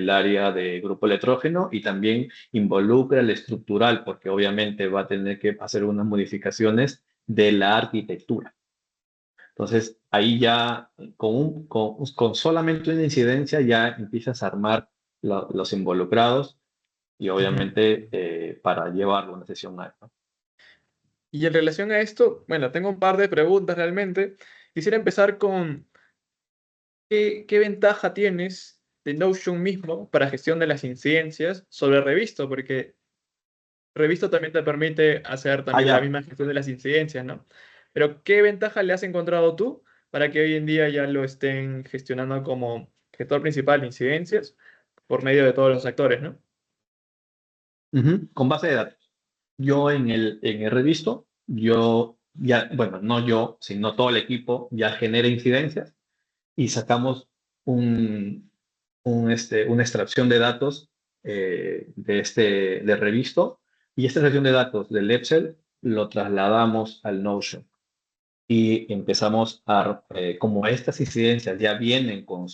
área de grupo electrógeno y también involucra el estructural, porque obviamente va a tener que hacer unas modificaciones de la arquitectura. Entonces, ahí ya con solamente una incidencia ya empiezas a armar los involucrados y Ujú. obviamente para llevarlo a una sesión alta. Y en relación a esto, bueno, tengo un par de preguntas realmente. Quisiera empezar con qué ventaja tienes de Notion mismo para gestión de las incidencias sobre Revisto, porque Revisto también te permite hacer Ah, también la ya. misma gestión de las incidencias, ¿no? Pero ¿qué ventaja le has encontrado tú para que hoy en día ya lo estén gestionando como gestor principal de incidencias por medio de todos los actores, ¿no? Ujú. Con base de datos. Yo en el revisto, yo ya, bueno, no yo, sino todo el equipo ya genera incidencias y sacamos una extracción de datos de revisto y esta extracción de datos del Excel lo trasladamos al Notion. y empezamos a, como estas incidencias ya vienen con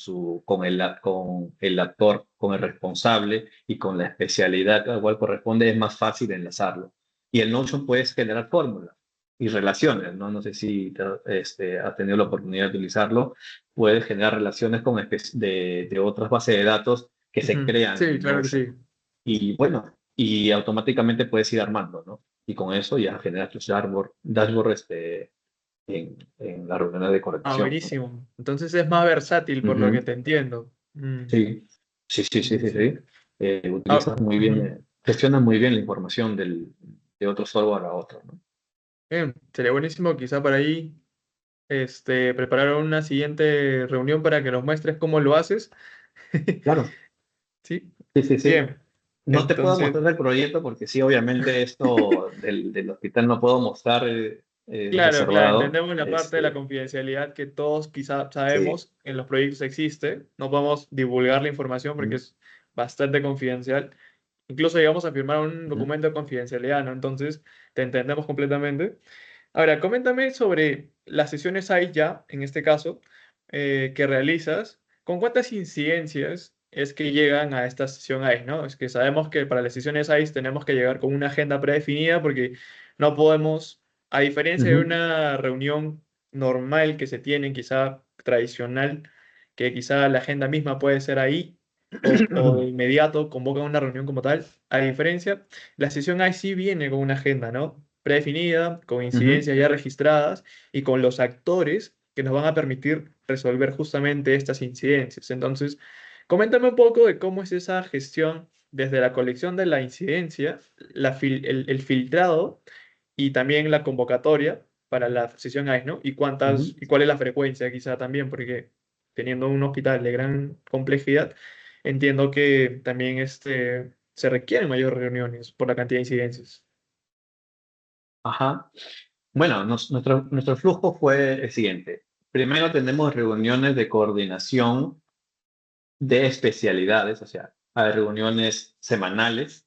el actor, con el responsable y con la especialidad al cual corresponde, es más fácil enlazarlo. Y el Notion puedes generar fórmulas y relaciones, ¿no? No sé si has tenido la oportunidad de utilizarlo. Puedes generar relaciones con de otras bases de datos que se Ujú. crean Sí, en claro que Notion. sí. Y bueno, y automáticamente puedes ir armando, ¿no? Y con eso ya generas tus dashboard en la reunión de Ah, coordinación, ¿no? buenísimo. Entonces es más versátil por lo que Ujú. te entiendo. Mm, Sí, sí, sí, sí, sí, sí, sí. sí. Ah, Utilizas muy bien, ujú. gestionas muy bien la información de otro software a otro, ¿no? Bien, sería buenísimo quizá para ahí preparar una siguiente reunión para que nos muestres cómo lo haces. Claro, Sí, sí, sí, sí. bien. No te puedo Entonces, mostrar el proyecto porque sí, obviamente esto del hospital no puedo mostrar, claro, claro, reservado. entendemos la parte de la confidencialidad que todos quizá Sí. sabemos en los proyectos existe. No podemos divulgar la información porque Ujú, es bastante confidencial. Incluso llegamos a firmar un ujú, documento de confidencialidad, ¿no? Entonces, te entendemos completamente. Ahora, coméntame sobre las sesiones hay ya, en este caso, que realizas. ¿Con cuántas incidencias es que llegan a esta sesión ICE, ¿no? Es que sabemos que para las sesiones ICE tenemos que llegar con una agenda predefinida porque no podemos, a diferencia de ujú. una reunión normal que se tiene, quizá tradicional, que quizá la agenda misma puede ser ahí o de inmediato convocan una reunión como tal, a diferencia, la sesión ICE sí viene con una agenda, ¿no? Predefinida, con Ujú, incidencias ya registradas y con los actores que nos van a permitir resolver justamente estas incidencias. Entonces, coméntame un poco de cómo es esa gestión desde la colección de la incidencia, el filtrado y también la convocatoria para la sesión ICE, ¿no? ujú. Y cuál es la frecuencia quizá también, porque teniendo un hospital de gran complejidad, entiendo que también se requieren mayores reuniones por la cantidad de incidencias. Ajá. Bueno, nuestro flujo fue el siguiente. Primero tenemos reuniones de coordinación de especialidades, o sea, hay reuniones semanales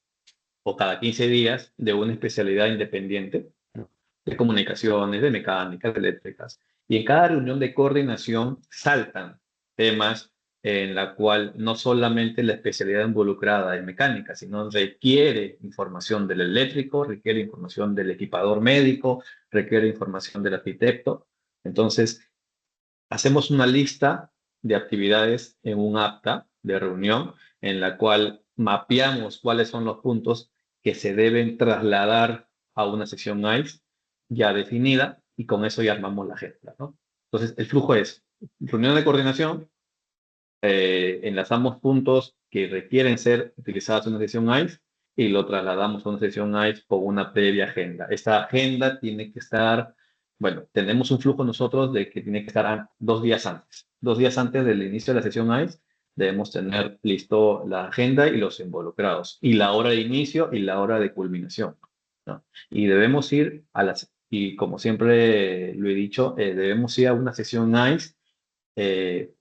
o cada 15 días de una especialidad independiente, ¿no? De comunicaciones, de mecánicas, de eléctricas. Y en cada reunión de coordinación saltan temas en la cual no solamente la especialidad involucrada es mecánica, sino requiere información del eléctrico, requiere información del equipador médico, requiere información del arquitecto. Entonces, hacemos una lista de actividades en un acta de reunión en la cual mapeamos cuáles son los puntos que se deben trasladar a una sesión ICE ya definida y con eso ya armamos la agenda, ¿no? Entonces, el flujo es reunión de coordinación, enlazamos puntos que requieren ser utilizados en una sesión ICE y lo trasladamos a una sesión ICE con una previa agenda. Esta agenda tiene que estar, bueno, tenemos un flujo nosotros de que tiene que estar 2 días antes. 2 días antes del inicio de la sesión ICE debemos tener listo la agenda y los involucrados, y la hora de inicio y la hora de culminación, ¿no? Y debemos ir y como siempre lo he dicho, debemos ir a una sesión ICE eh,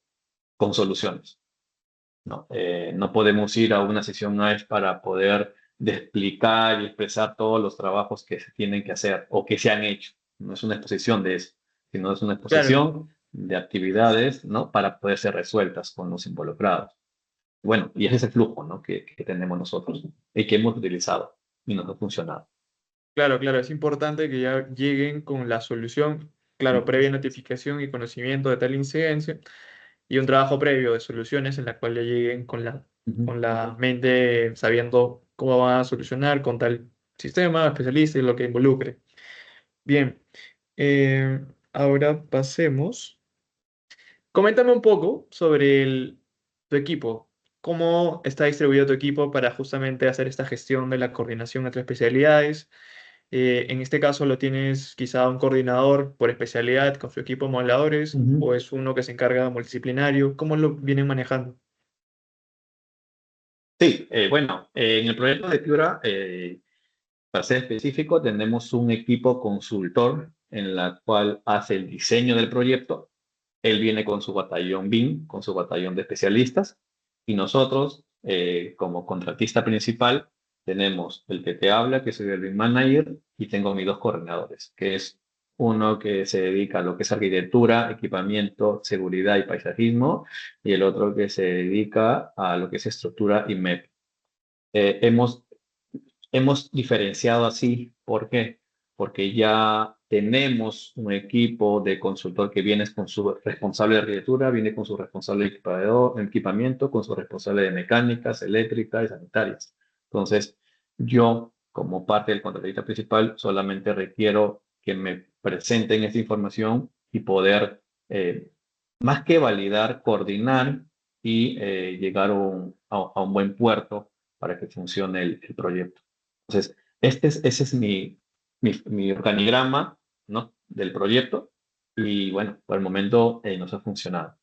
con soluciones. ¿No? No podemos ir a una sesión ICE para poder de explicar y expresar todos los trabajos que se tienen que hacer o que se han hecho. No es una exposición de eso, sino es una Claro. exposición de actividades, ¿no? Para poder ser resueltas con los involucrados. Bueno, y ese es el flujo, ¿no? que tenemos nosotros y que hemos utilizado y nos ha funcionado. Claro, claro, es importante que ya lleguen con la solución, claro, Ujú, previa notificación y conocimiento de tal incidencia y un trabajo previo de soluciones en la cual ya lleguen ujú. con la mente sabiendo cómo van a solucionar con tal sistema, especialista y lo que involucre. Bien, eh, ahora pasemos. Coméntame un poco sobre tu equipo. ¿Cómo está distribuido tu equipo para justamente hacer esta gestión de la coordinación entre especialidades? En este caso, ¿lo tienes quizá un coordinador por especialidad con su equipo de modeladores o Ujú. es uno que se encarga multidisciplinario? ¿Cómo lo vienen manejando? Sí, bueno, en el proyecto de Piura, para ser específico, tenemos un equipo consultor en la cual hace el diseño del proyecto. Él viene con su batallón BIM, con su batallón de especialistas, y nosotros, como contratista principal, tenemos el que te habla, que soy el BIM Manager, y tengo mis dos coordinadores, que es uno que se dedica a lo que es arquitectura, equipamiento, seguridad y paisajismo, y el otro que se dedica a lo que es estructura y MEP. Eh, hemos, hemos diferenciado así. ¿Por qué? Porque ya tenemos un equipo de consultor que viene con su responsable de arquitectura, viene con su responsable de equipamiento, con su responsable de mecánicas, eléctricas y sanitarias. Entonces, yo, como parte del contratista principal, solamente requiero que me presenten esta información y poder, más que validar, coordinar y llegar a un buen puerto para que funcione el proyecto. Entonces, ese es mi organigrama, ¿no? Del proyecto y bueno, por el momento nos ha funcionado.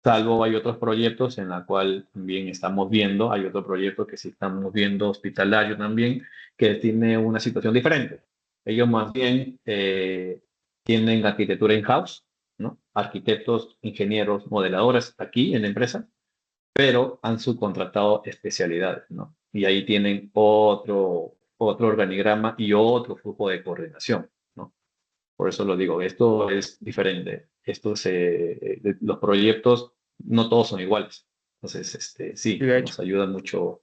Salvo hay otros proyectos en la cual también estamos viendo, hay otro proyecto que sí estamos viendo hospitalario también, que tiene una situación diferente. Ellos más bien tienen arquitectura in-house, ¿no? Arquitectos, ingenieros, modeladores aquí en la empresa, pero han subcontratado especialidades, ¿no? Y ahí tienen otro organigrama y otro flujo de coordinación, ¿no? Por eso lo digo, esto es diferente. Los proyectos no todos son iguales. Entonces, Y sí, de hecho, nos ayuda mucho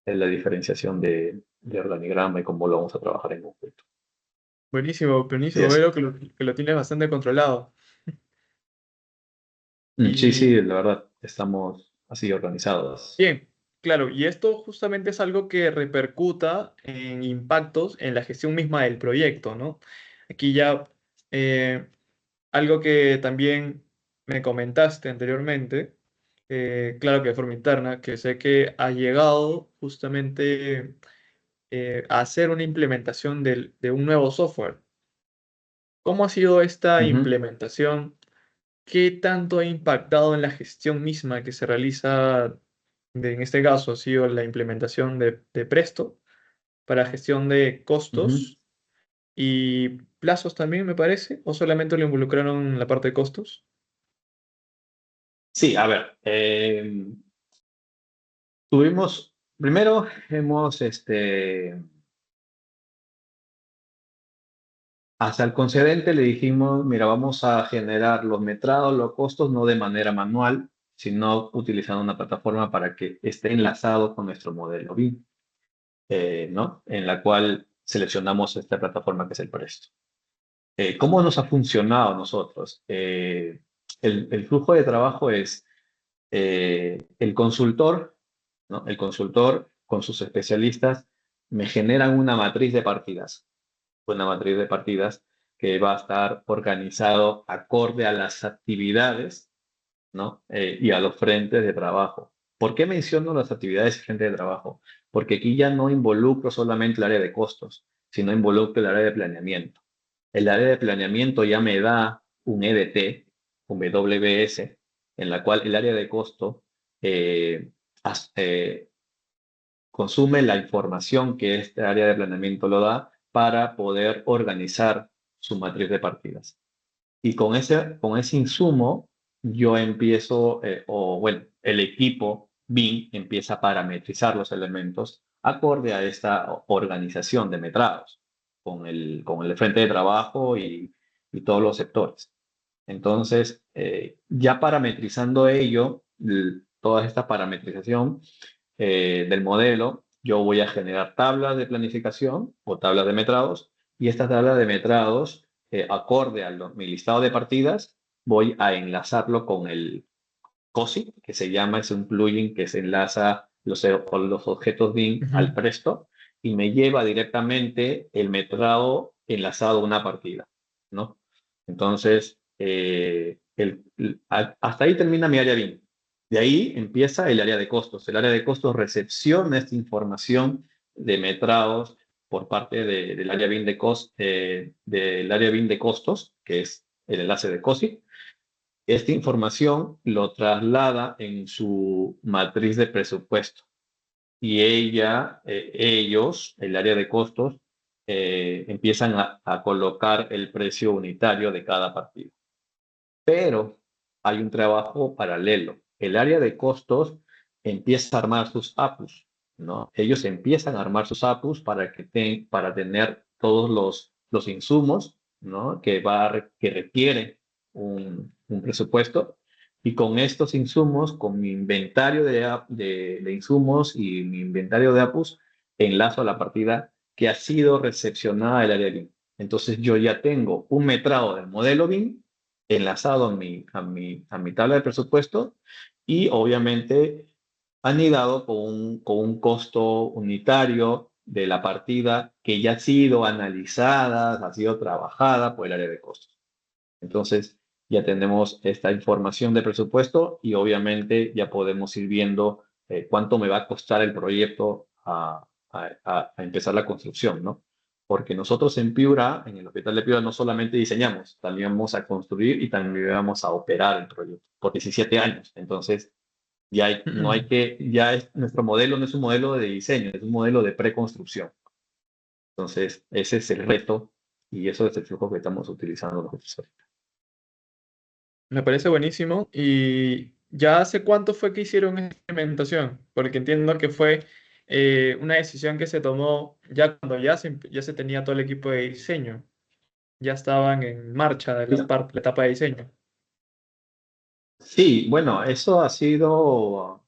en la diferenciación de organigrama y cómo lo vamos a trabajar en conjunto. buenísimo, Sí, buenísimo. es. Veo que lo tienes bastante controlado. Sí, sí, Y la verdad, estamos así organizados. bien, claro, y esto justamente es algo que repercuta en impactos en la gestión misma del proyecto, ¿no? Aquí ya eh, algo que también me comentaste anteriormente, claro que de forma interna, que sé que ha llegado justamente a hacer una implementación de un nuevo software. ¿Cómo ha sido esta Ujú, implementación? ¿Qué tanto ha impactado en la gestión misma que se realiza, en este caso ha sido la implementación de Presto para gestión de ujú. costos y plazos también, me parece, o solamente lo involucraron en la parte de costos? Sí, a ver, primero hemos, hasta el concedente le dijimos, mira, vamos a generar los metrados, los costos, no de manera manual, sino utilizando una plataforma para que esté enlazado con nuestro modelo BIM, ¿no? En la cual seleccionamos esta plataforma que es el Presto. ¿Cómo nos ha funcionado a nosotros? El flujo de trabajo es el consultor, ¿no? El consultor con sus especialistas me generan una matriz de partidas que va a estar organizado acorde a las actividades, ¿no? Y a los frentes de trabajo. ¿Por qué menciono las actividades y frentes de trabajo? Porque aquí ya no involucro solamente el área de costos, sino involucro el área de planeamiento. El área de planeamiento ya me da un EDT, un WBS, en la cual el área de costo eh, consume la información que este área de planeamiento lo da para poder organizar su matriz de partidas. Y con ese insumo, yo empiezo, o bueno, el equipo BIM empieza a parametrizar los elementos acorde a esta organización de metrados, con el frente de trabajo y todos los sectores. Entonces, ya parametrizando ello, toda esta parametrización del modelo, yo voy a generar tablas de planificación o tablas de metrados y estas tablas de metrados, acorde a mi listado de partidas, voy a enlazarlo con el COSI, que se llama, es un plugin que se enlaza con los objetos BIM al Ujú. Presto y me lleva directamente el metrado enlazado a una partida, ¿no? Entonces, hasta ahí termina mi área BIM. De ahí empieza el área de costos. El área de costos recepciona esta información de metrados por parte del área BIM del área BIM de costos, que es el enlace de COSI. Esta información lo traslada en su matriz de presupuesto y ellos, el área de costos, empiezan a colocar el precio unitario de cada partido. Pero hay un trabajo paralelo. El área de costos empieza a armar sus APUs, ¿no? Ellos empiezan a armar sus APUs para tener todos los insumos ¿no? Que requiere un presupuesto. Y con estos insumos, con mi inventario de insumos y mi inventario de APUs, enlazo a la partida que ha sido recepcionada del área BIM. Entonces yo ya tengo un metrado del modelo BIM enlazado a mi tabla de presupuesto y obviamente anidado con un costo unitario de la partida que ya ha sido analizada, ha sido trabajada por el área de costos. Entonces, ya tenemos esta información de presupuesto y obviamente ya podemos ir viendo cuánto me va a costar el proyecto a empezar la construcción, ¿no? Porque nosotros en Piura, en el Hospital de Piura, no solamente diseñamos, también vamos a construir y también vamos a operar el proyecto por 17 años. Entonces, no hay que, nuestro modelo no es un modelo de diseño, es un modelo de preconstrucción. Entonces, ese es el reto y eso es el flujo que estamos utilizando nosotros ahorita. Me parece buenísimo. ¿Y ya hace cuánto fue que hicieron esta implementación? Porque entiendo que fue una decisión que se tomó ya cuando ya se tenía todo el equipo de diseño. Ya estaban en marcha de la etapa de diseño. Sí, bueno, eso ha sido,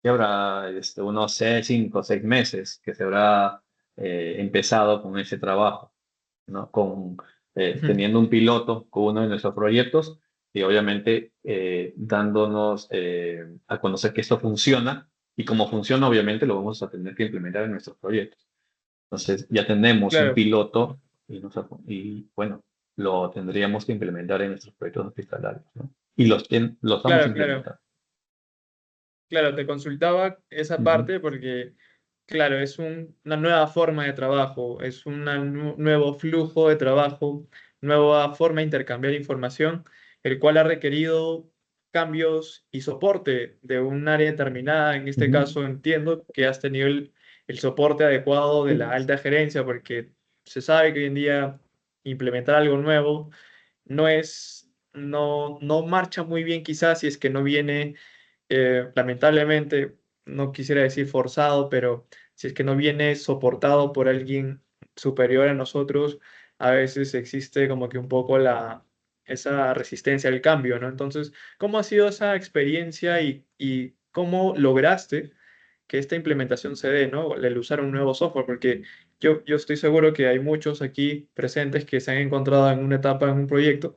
que habrá unos 5 o 6 meses que se habrá empezado con ese trabajo, ¿no? Ujú. Teniendo un piloto con uno de nuestros proyectos y obviamente dándonos a conocer que esto funciona y como funciona, obviamente lo vamos a tener que implementar en nuestros proyectos. Entonces, ya tenemos un Claro, piloto y bueno, lo tendríamos que implementar en nuestros proyectos hospitalarios, ¿no? Y lo estamos claro, claro. implementando. Claro, te consultaba esa Ujú, parte porque, claro, es una nueva forma de trabajo, es un nuevo flujo de trabajo, nueva forma de intercambiar información, el cual ha requerido cambios y soporte de un área determinada. En este ujú. caso, entiendo que has tenido el soporte adecuado de la Sí. alta gerencia, porque se sabe que hoy en día implementar algo nuevo no marcha muy bien quizás si es que no viene lamentablemente, no quisiera decir forzado, pero si es que no viene soportado por alguien superior a nosotros, a veces existe como que un poco esa resistencia al cambio, ¿no? Entonces, ¿cómo ha sido esa experiencia y cómo lograste que esta implementación se dé, ¿no? El usar un nuevo software, porque yo estoy seguro que hay muchos aquí presentes que se han encontrado en una etapa, en un proyecto,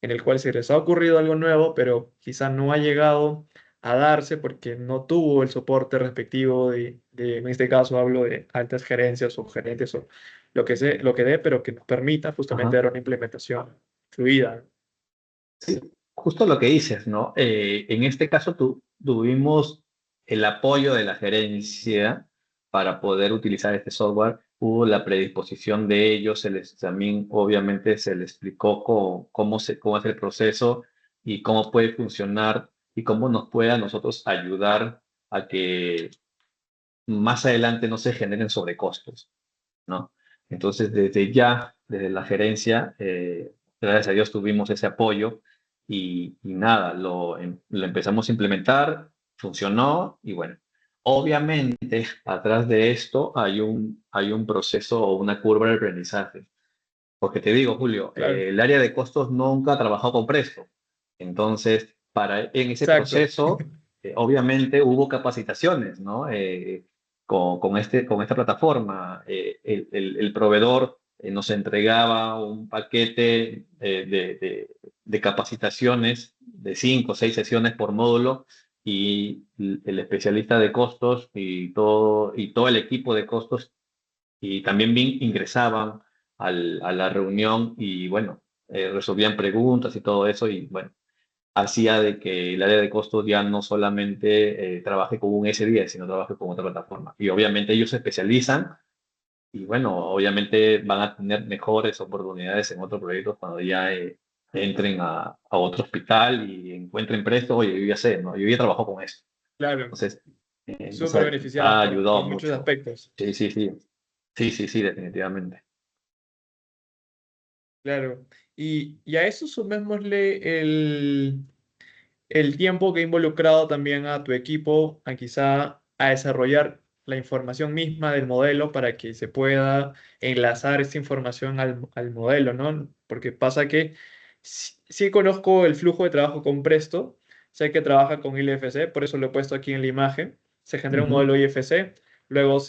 en el cual se les ha ocurrido algo nuevo, pero quizá no ha llegado a darse porque no tuvo el soporte respectivo en este caso hablo de altas gerencias o gerentes o lo que dé, pero que nos permita justamente Ajá. dar una implementación fluida. Sí, justo lo que dices, ¿no? En este caso tuvimos el apoyo de la gerencia para poder utilizar este software. Hubo la predisposición de ellos, también obviamente se les explicó cómo es el proceso y cómo puede funcionar y cómo nos puede a nosotros ayudar a que más adelante no se generen sobrecostos, ¿no? Entonces, desde la gerencia, gracias a Dios tuvimos ese apoyo y nada, lo empezamos a implementar, funcionó y bueno, obviamente atrás de esto hay un proceso o una curva de aprendizaje. Porque te digo, Julio, Claro, el área de costos nunca trabajó con Presto. Entonces, en ese exacto. proceso, obviamente hubo capacitaciones, ¿no? Con esta plataforma, el proveedor nos entregaba un paquete de capacitaciones de 5 o 6 sesiones por módulo y el especialista de costos y todo el equipo de costos y también ingresaban a la reunión y bueno, resolvían preguntas y todo eso y bueno, hacía de que el área de costos ya no solamente trabaje con un S10, sino trabaje con otra plataforma. Y obviamente ellos se especializan y bueno, obviamente van a tener mejores oportunidades en otros proyectos cuando ya entren a otro hospital y encuentren presto, oye, yo ya sé, ¿no? Yo ya trabajo con esto. Claro, Entonces, nos súper beneficiados ha ayudado por muchos mucho. aspectos. Sí, sí, sí. Sí, sí, sí, definitivamente. Claro. Y a eso sumémosle el tiempo que ha involucrado también a tu equipo a quizá a desarrollar la información misma del modelo para que se pueda enlazar esta información al modelo, ¿no? Porque pasa que sí conozco el flujo de trabajo con Presto, sé que trabaja con IFC, por eso lo he puesto aquí en la imagen. Se genera un Ujú, modelo IFC, luego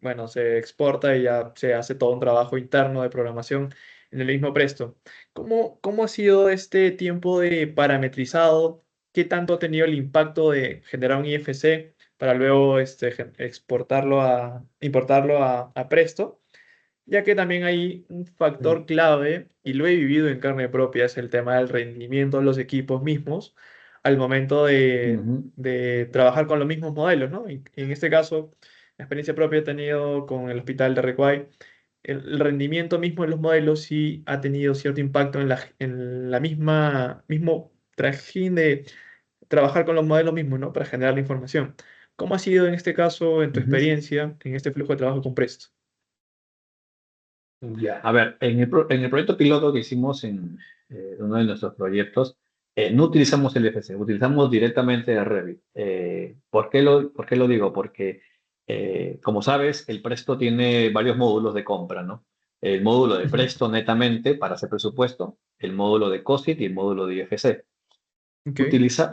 bueno, se exporta y ya se hace todo un trabajo interno de programación en el mismo Presto. ¿Cómo ha sido este tiempo de parametrizado? ¿Qué tanto ha tenido el impacto de generar un IFC para luego importarlo a Presto? Ya que también hay un factor clave, y lo he vivido en carne propia, es el tema del rendimiento de los equipos mismos al momento ujú, de trabajar con los mismos modelos, ¿no? Y en este caso, la experiencia propia he tenido con el hospital de Recuay, el rendimiento mismo de los modelos sí ha tenido cierto impacto en la mismo trajín de trabajar con los modelos mismos, ¿no? Para generar la información. ¿Cómo ha sido en este caso, en tu ujú. experiencia, en este flujo de trabajo con Presto? Ya. A ver, en el proyecto piloto que hicimos en uno de nuestros proyectos, no utilizamos el FC, utilizamos directamente Revit. ¿Por qué lo digo? Porque, como sabes, el Presto tiene varios módulos de compra, ¿no? El módulo de Ujú. Presto netamente para hacer presupuesto, el módulo de COSIT y el módulo de IFC. Ok,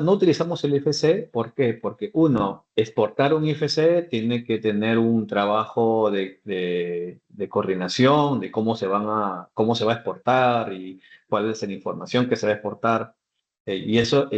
No utilizamos el IFC, ¿por qué? Porque uno, exportar un IFC tiene que tener un trabajo de coordinación, de cómo se va a exportar y cuál es la información que se va a exportar. Y eso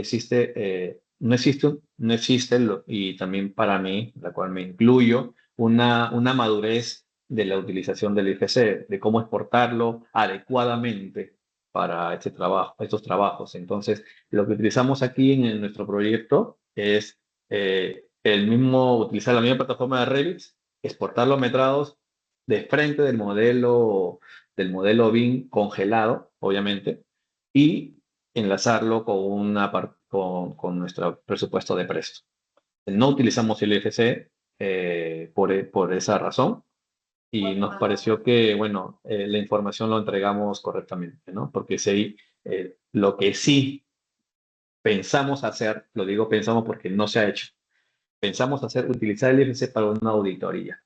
no existe, y también para mí, la cual me incluyo, una madurez de la utilización del IFC, de cómo exportarlo adecuadamente para estos trabajos. Entonces, lo que utilizamos aquí en nuestro proyecto es utilizar la misma plataforma de Revit, exportar los metrados de frente del modelo BIM congelado, obviamente, y enlazarlo con nuestro presupuesto de Presto. No utilizamos el IFC por esa razón y nos pareció que, bueno, la información lo entregamos correctamente, ¿no? Porque sí, lo que sí pensamos hacer, lo digo pensamos porque no se ha hecho, pensamos hacer, utilizar el IFC para una auditoría,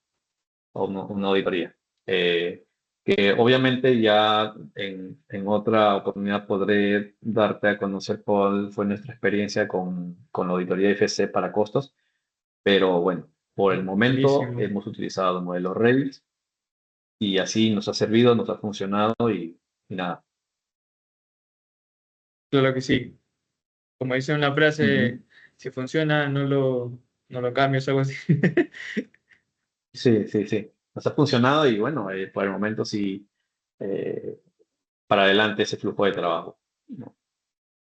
o una auditoría. Eh, que obviamente ya en otra oportunidad podré darte a conocer cuál fue nuestra experiencia con la auditoría IFC para costos, pero bueno, por el momento buenísimo. hemos utilizado el modelo Revit y así nos ha servido, nos ha funcionado y nada. Claro que sí. Como dice una Ujú. frase, si funciona, no lo cambies, algo así. Sí, sí, sí. Nos ha funcionado y bueno, por el momento sí, eh, para adelante ese flujo de trabajo, ¿no?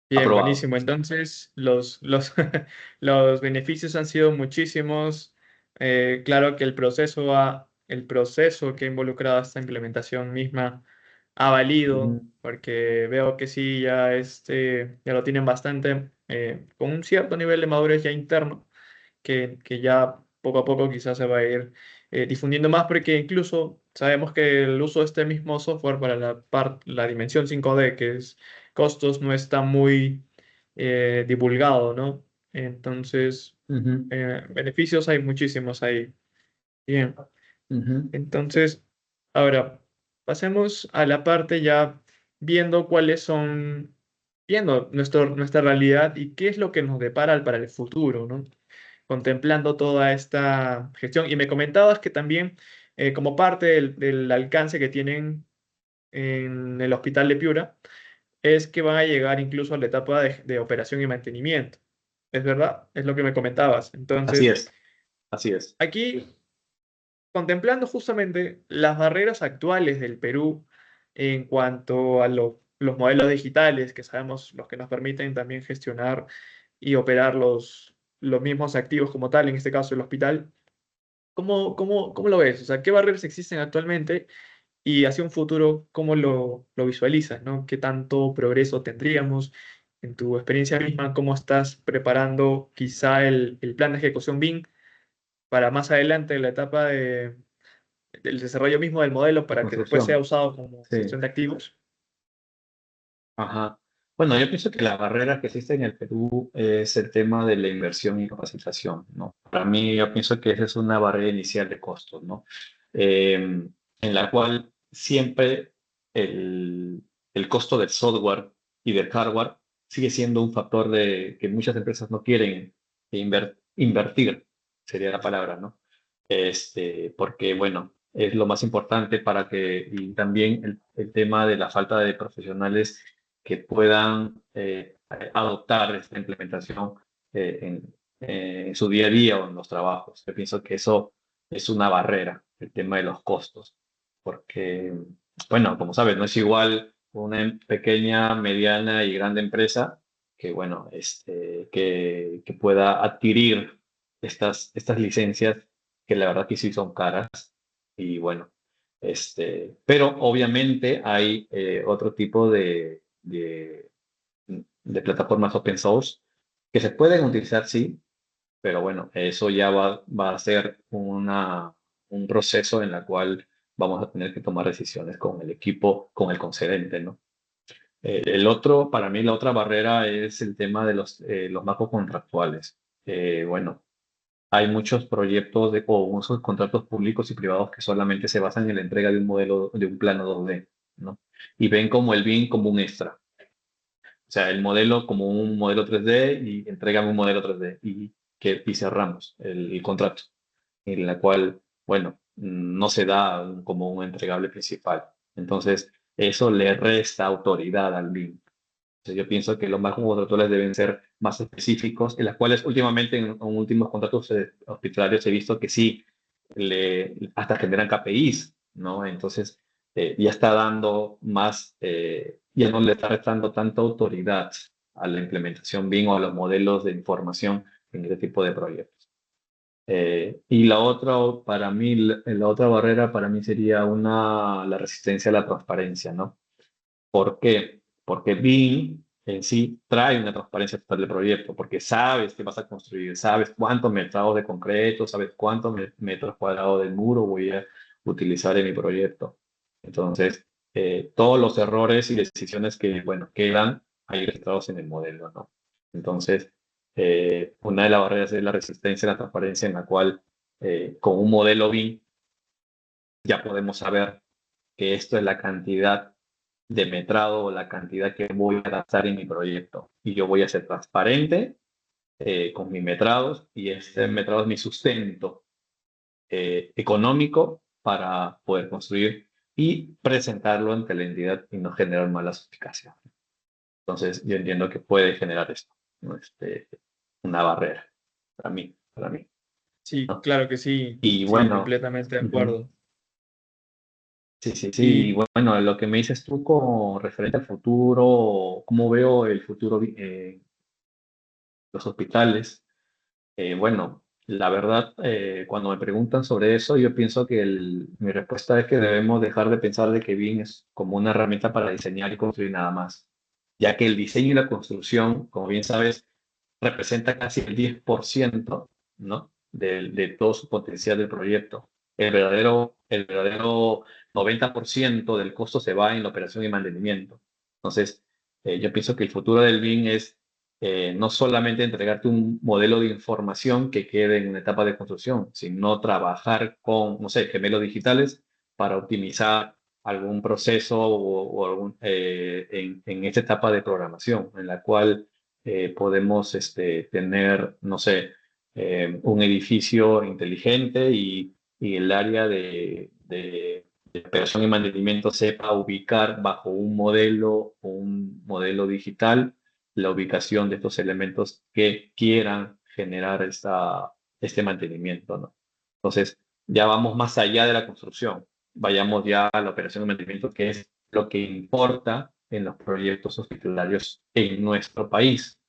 Bien, Aprobado. buenísimo. Entonces, los beneficios han sido muchísimos. Claro que el proceso que ha involucrado esta implementación misma ha valido, Ujú, porque veo que sí, ya lo tienen bastante, con un cierto nivel de madurez ya interno, que ya poco a poco quizás se va a ir difundiendo más, porque incluso sabemos que el uso de este mismo software para la dimensión 5D, que es costos, no está muy divulgado, ¿no? Entonces, ujú, beneficios hay muchísimos ahí. Bien, ujú. entonces, ahora pasemos a la parte ya viendo viendo nuestra realidad y qué es lo que nos depara para el futuro, ¿no? Contemplando toda esta gestión. Y me comentabas que también, como parte del alcance que tienen en el hospital de Piura, es que van a llegar incluso a la etapa de operación y mantenimiento. ¿Es verdad? Es lo que me comentabas. Así Entonces, es, así es. aquí, contemplando justamente las barreras actuales del Perú en cuanto a los modelos digitales, que sabemos los que nos permiten también gestionar y operar los mismos activos como tal, en este caso el hospital. ¿Cómo lo ves? O sea, ¿qué barreras existen actualmente y hacia un futuro, cómo lo visualizas, ¿no? ¿Qué tanto progreso tendríamos en tu experiencia misma? ¿Cómo estás preparando quizá el plan de ejecución BIM para más adelante en la etapa del desarrollo mismo del modelo La para que después sea construcción. usado como Sí. gestión de activos? Ajá. Bueno, yo pienso que la barrera que existe en el Perú es el tema de la inversión y capacitación, ¿no? para mí yo pienso que esa es una barrera inicial de costos, ¿no? En la cual siempre el, el costo del software y del hardware sigue siendo un factor de que muchas empresas no quieren invertir, sería la palabra, ¿no? Porque, bueno, es lo más importante para que, y también el tema de la falta de profesionales que puedan adoptar esta implementación en su día a día o en los trabajos. Yo pienso que eso es una barrera, el tema de los costos, porque, bueno, como sabes, no es igual una pequeña, mediana y grande empresa que, bueno, que pueda adquirir estas licencias que la verdad que sí son caras y bueno, pero obviamente hay otro tipo de plataformas open source que se pueden utilizar, sí, pero bueno, eso ya va a ser un proceso en el cual vamos a tener que tomar decisiones con el equipo, con el concedente, ¿no? El otro, para mí, la otra barrera es el tema de los marcos contractuales. Bueno, hay muchos proyectos o muchos contratos públicos y privados que solamente se basan en la entrega de un modelo, de un plano 2D, ¿no? Y ven como el BIM como un extra. O sea, el modelo como un modelo 3D y entregan un modelo 3D y cerramos el contrato, en la cual, bueno, no se da como un entregable principal. Entonces, eso le resta autoridad al BIM. Yo pienso que los marcos contractuales deben ser más específicos, en las cuales últimamente en últimos contratos hospitalarios he visto que sí, hasta generan KPIs, ¿no? Entonces, ya está dando más, ya no le está restando tanta autoridad a la implementación BIM o a los modelos de información en este tipo de proyectos. Y la otra, para mí, la otra barrera para mí sería la resistencia a la transparencia, ¿no? ¿Por qué? Porque BIM en sí trae una transparencia total del proyecto, porque sabes qué vas a construir, sabes cuántos metros de concreto, sabes cuántos metros cuadrados de muro voy a utilizar en mi proyecto. Entonces, todos los errores y decisiones que, bueno, quedan ahí registrados en el modelo, ¿no? Entonces, una de las barreras es la resistencia a la transparencia en la cual, con un modelo BIM, ya podemos saber que esto es la cantidad de metrado o la cantidad que voy a gastar en mi proyecto. Y yo voy a ser transparente con mis metrados y este metrado es mi sustento económico para poder construir y presentarlo ante la entidad y no generar malas aplicaciones. Entonces, yo entiendo que puede generar esto, ¿no? Una barrera para mí, Sí, ¿no? claro que sí, Y sí, bueno, completamente de ujú, acuerdo. sí, sí, sí. Y Y bueno, lo que me dices tú con referente al futuro, ¿cómo veo el futuro los hospitales? Bueno, la verdad, cuando me preguntan sobre eso, yo pienso que mi respuesta es que debemos dejar de pensar de que BIM es como una herramienta para diseñar y construir nada más, ya que el diseño y la construcción, como bien sabes, representa casi el 10%, ¿no? De todo su potencial del proyecto. El verdadero 90% del costo se va en la operación y mantenimiento. Entonces, yo pienso que el futuro del BIM es no solamente entregarte un modelo de información que quede en una etapa de construcción, sino trabajar con, no sé, gemelos digitales para optimizar algún proceso en esta etapa de programación, en la cual podemos tener, no sé, un edificio inteligente y el área de operación y mantenimiento sepa ubicar bajo un modelo digital la ubicación de estos elementos que quieran generar este mantenimiento, ¿no? Entonces, ya vamos más allá de la construcción, vayamos ya a la operación de mantenimiento, que es lo que importa en los proyectos hospitalarios en nuestro país,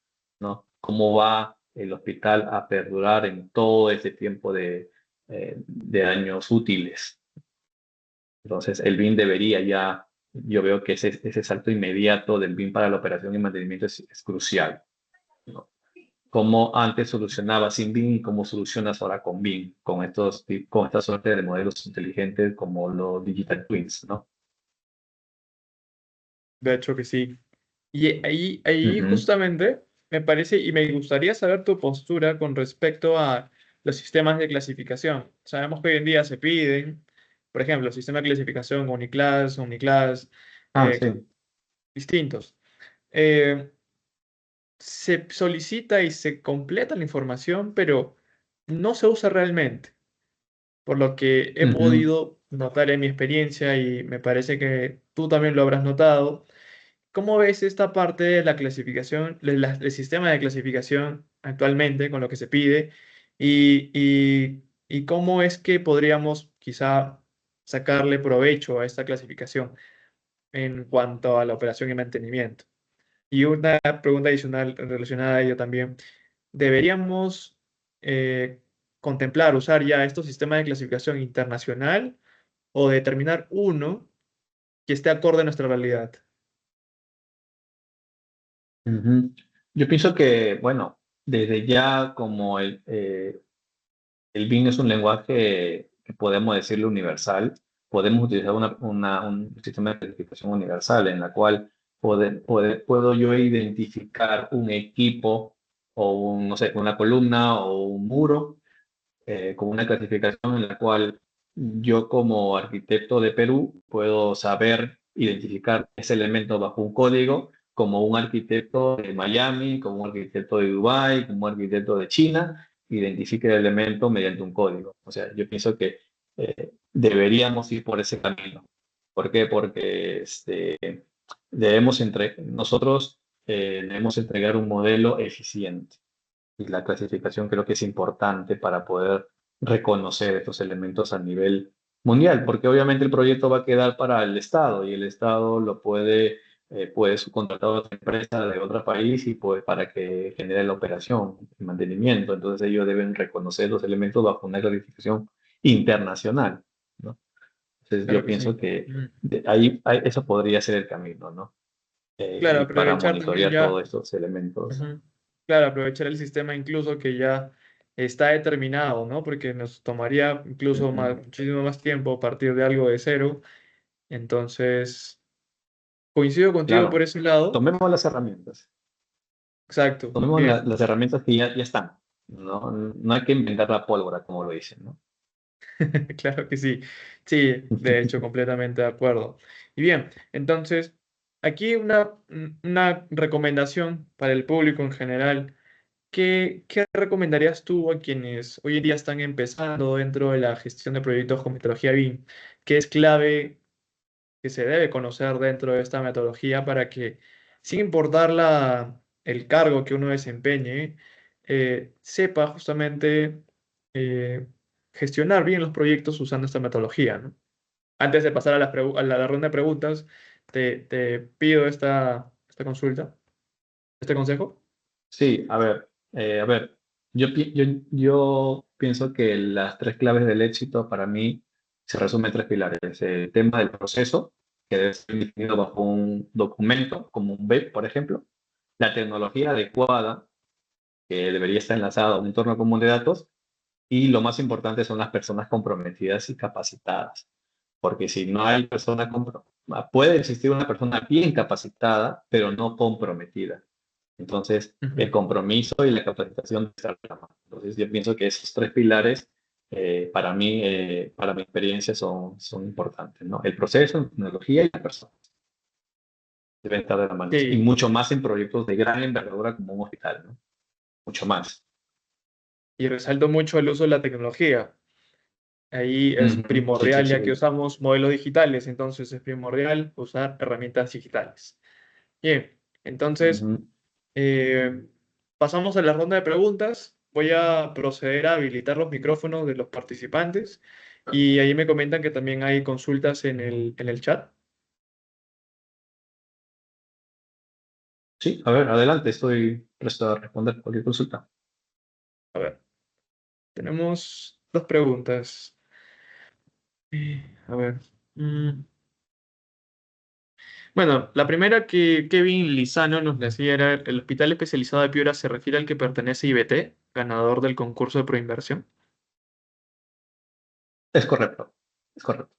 ¿no? ¿Cómo va el hospital a perdurar en todo este tiempo de años útiles? Entonces, el BIM debería ya, yo veo que ese salto inmediato del BIM para la operación y mantenimiento es crucial, ¿no? Cómo antes solucionabas sin BIM y cómo solucionas ahora con BIM, con esta suerte de modelos inteligentes como los digital twins, ¿no? de hecho que sí. Y ahí Ujú, justamente me parece y me gustaría saber tu postura con respecto a los sistemas de clasificación. Sabemos que hoy en día se piden, por ejemplo, el sistema de clasificación Uniclass, Ah, con sí. distintos. Eh, Se solicita y se completa la información, pero no se usa realmente, por lo que he Ujú, podido notar en mi experiencia y me parece que tú también lo habrás notado. ¿Cómo ves esta parte de la clasificación, del sistema de clasificación actualmente con lo que se pide y cómo es que podríamos quizá sacarle provecho a esta clasificación en cuanto a la operación y mantenimiento? Y una pregunta adicional relacionada a ello también. ¿Deberíamos eh, contemplar usar ya estos sistemas de clasificación internacional o determinar uno que esté acorde a nuestra realidad? ujú. Yo pienso que, bueno, desde ya como el BIM es un lenguaje que podemos decirlo universal, podemos utilizar un sistema de clasificación universal en la cual puedo yo identificar un equipo o no sé, una columna o un muro con una clasificación en la cual yo como arquitecto de Perú puedo saber identificar ese elemento bajo un código como un arquitecto de Miami, como un arquitecto de Dubái, como un arquitecto de China, identifique el elemento mediante un código. O sea, yo pienso que deberíamos ir por ese camino. ¿Por qué? Porque nosotros debemos entregar un modelo eficiente y la clasificación creo que es importante para poder reconocer estos elementos a nivel mundial, porque obviamente el proyecto va a quedar para el Estado y el Estado puede subcontratar a otra empresa de otro país y pues para que genere la operación y mantenimiento. Entonces ellos deben reconocer los elementos bajo una clasificación internacional, ¿no? Entonces Claro yo que pienso sí. que Mm. eso podría ser el camino, ¿no? Claro, Y para aprovechar también monitorear ya. todos estos elementos. Ujú. Claro, aprovechar el sistema incluso que ya está determinado, ¿no? Porque nos tomaría incluso Ujú. muchísimo más tiempo partir de algo de cero. Entonces, coincido contigo por Claro, ese lado. tomemos las herramientas. Exacto, Tomemos bien. las herramientas que ya están. No, no hay que inventar la pólvora, como lo dicen, ¿no? Claro que sí. Sí, de hecho, completamente de acuerdo. Y bien, entonces, aquí una recomendación para el público en general. ¿Qué recomendarías tú a quienes hoy en día están empezando dentro de la gestión de proyectos con metodología BIM? ¿Qué es clave que se debe conocer dentro de esta metodología para que, sin importar el cargo que uno desempeñe, sepa justamente eh, gestionar bien los proyectos usando esta metodología, ¿no? Antes de pasar a la ronda de preguntas, te pido esta consulta, este consejo. Sí, a ver, yo pienso que las tres claves del éxito para mí se resumen en tres pilares. El tema del proceso, que debe ser definido bajo un documento, como un web, por ejemplo. La tecnología adecuada, que debería estar enlazada a un entorno común de datos. Y lo más importante son las personas comprometidas y capacitadas. Porque si no hay puede existir una persona bien capacitada, pero no comprometida. Entonces, el Ujú. compromiso y la capacitación de estar de la mano. Entonces, yo pienso que esos tres pilares, para mí, para mi experiencia, son importantes, ¿no? El proceso, la tecnología y la persona deben estar de la mano. Y Sí, mucho más en proyectos de gran envergadura como un hospital, ¿no? Mucho más. y resalto mucho el uso de la tecnología. Ahí es Ujú. Sí, sí, primordial, ya que sí. usamos modelos digitales, entonces es primordial usar herramientas digitales. Bien, entonces Ujú. eh, pasamos a la ronda de preguntas. Voy a proceder a habilitar los micrófonos de los participantes y ahí me comentan que también hay consultas en el chat. Sí, a ver, adelante, estoy presto a responder cualquier consulta. A ver, tenemos dos preguntas. A ver. mm, Bueno, la primera que Kevin Lizano nos decía era, ¿el hospital especializado de Piura se refiere al que pertenece a IBT, ganador del concurso de Proinversión? Es correcto, es correcto.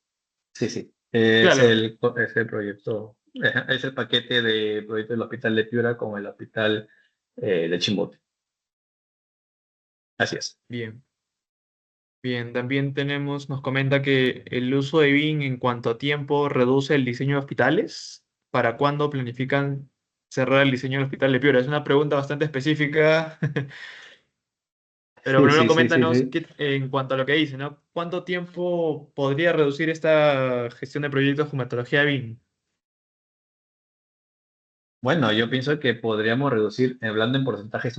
Sí, sí. Claro, Es el proyecto, es el paquete de proyecto del Hospital de Piura con el Hospital de Chimbote. Así es. bien. Bien, también nos comenta que el uso de BIM en cuanto a tiempo reduce el diseño de hospitales. ¿Para cuándo planifican cerrar el diseño del hospital de Piura? Es una pregunta bastante específica, pero Sí, primero sí, sí, sí, coméntanos sí. en cuanto a lo que dice, ¿no? ¿Cuánto tiempo podría reducir esta gestión de proyectos con metodología BIM? Bueno, yo pienso que podríamos reducir, hablando en porcentajes,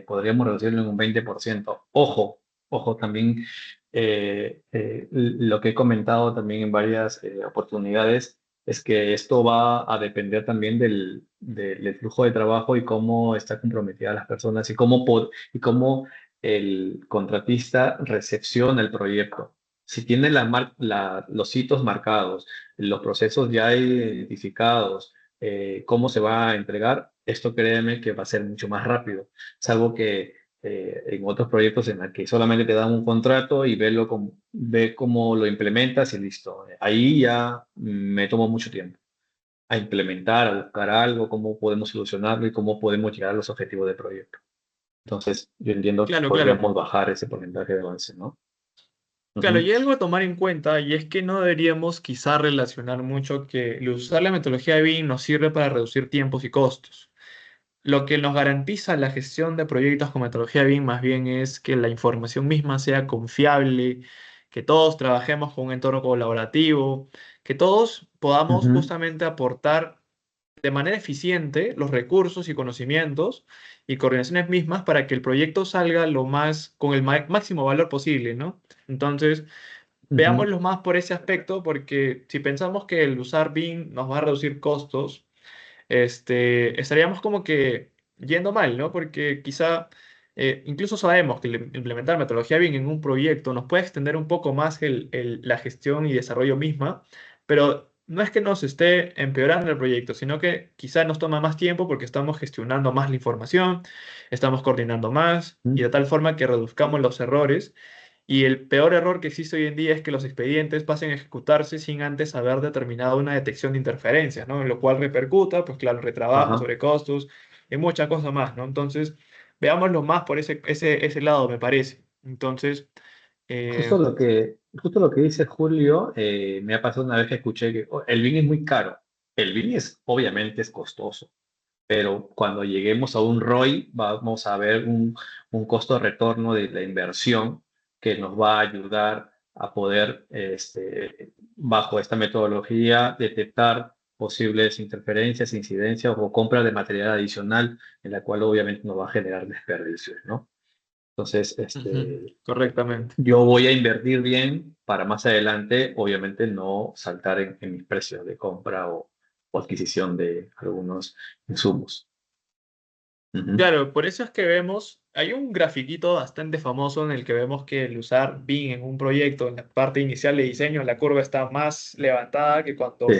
podríamos reducirlo en un 20%. Ojo, ojo, también lo que he comentado también en varias oportunidades es que esto va a depender también del flujo de trabajo y cómo está comprometida las personas y cómo el contratista recepciona el proyecto. Si tiene los hitos marcados, los procesos ya identificados, cómo se va a entregar, esto créeme que va a ser mucho más rápido. Es algo que en otros proyectos en los que solamente te dan un contrato y ve cómo lo implementas y listo. Ahí ya me tomo mucho tiempo a implementar, a buscar algo, cómo podemos solucionarlo y cómo podemos llegar a los objetivos del proyecto. Entonces, yo entiendo que Claro, claro. podríamos bajar ese porcentaje de avance, ¿no? Claro, y Ujú, hay algo a tomar en cuenta, y es que no deberíamos quizá relacionar mucho que el usar la metodología de BIM nos sirve para reducir tiempos y costos. Lo que nos garantiza la gestión de proyectos con metodología BIM más bien es que la información misma sea confiable, que todos trabajemos con un entorno colaborativo, que todos podamos ujú, justamente aportar de manera eficiente los recursos y conocimientos y coordinaciones mismas para que el proyecto salga lo más con el máximo valor posible, ¿no? Entonces, ujú, veámoslo más por ese aspecto, porque si pensamos que el usar BIM nos va a reducir costos, estaríamos como que yendo mal, ¿no? Porque quizá incluso sabemos que implementar metodología BIM en un proyecto nos puede extender un poco más la gestión y desarrollo misma, pero no es que nos esté empeorando el proyecto, sino que quizá nos toma más tiempo porque estamos gestionando más la información, estamos coordinando más y ujú. de tal forma que reduzcamos los errores. Y el peor error que existe hoy en día es que los expedientes pasen a ejecutarse sin antes haber determinado una detección de interferencias, ¿no? En lo cual repercuta, pues claro, retrabajo, Ajá. sobrecostos y muchas cosas más, ¿no? Entonces, veámoslo más por ese lado, me parece. Entonces, Justo eh, justo lo que dice Julio, me ha pasado una vez que escuché que el BIM es muy caro. El BIM obviamente es costoso, pero cuando lleguemos a un ROI vamos a ver un costo-retorno de la inversión que nos va a ayudar a poder, bajo esta metodología, detectar posibles interferencias, incidencias o compra de material adicional, en la cual obviamente nos va a generar desperdicios, ¿no? Entonces, ujú, correctamente. yo voy a invertir bien para más adelante, obviamente, no saltar en mis precios de compra o adquisición de algunos insumos. Ujú. Claro, por eso es que vemos, hay un grafiquito bastante famoso en el que vemos que el usar BIM en un proyecto, en la parte inicial de diseño, la curva está más levantada que Sí,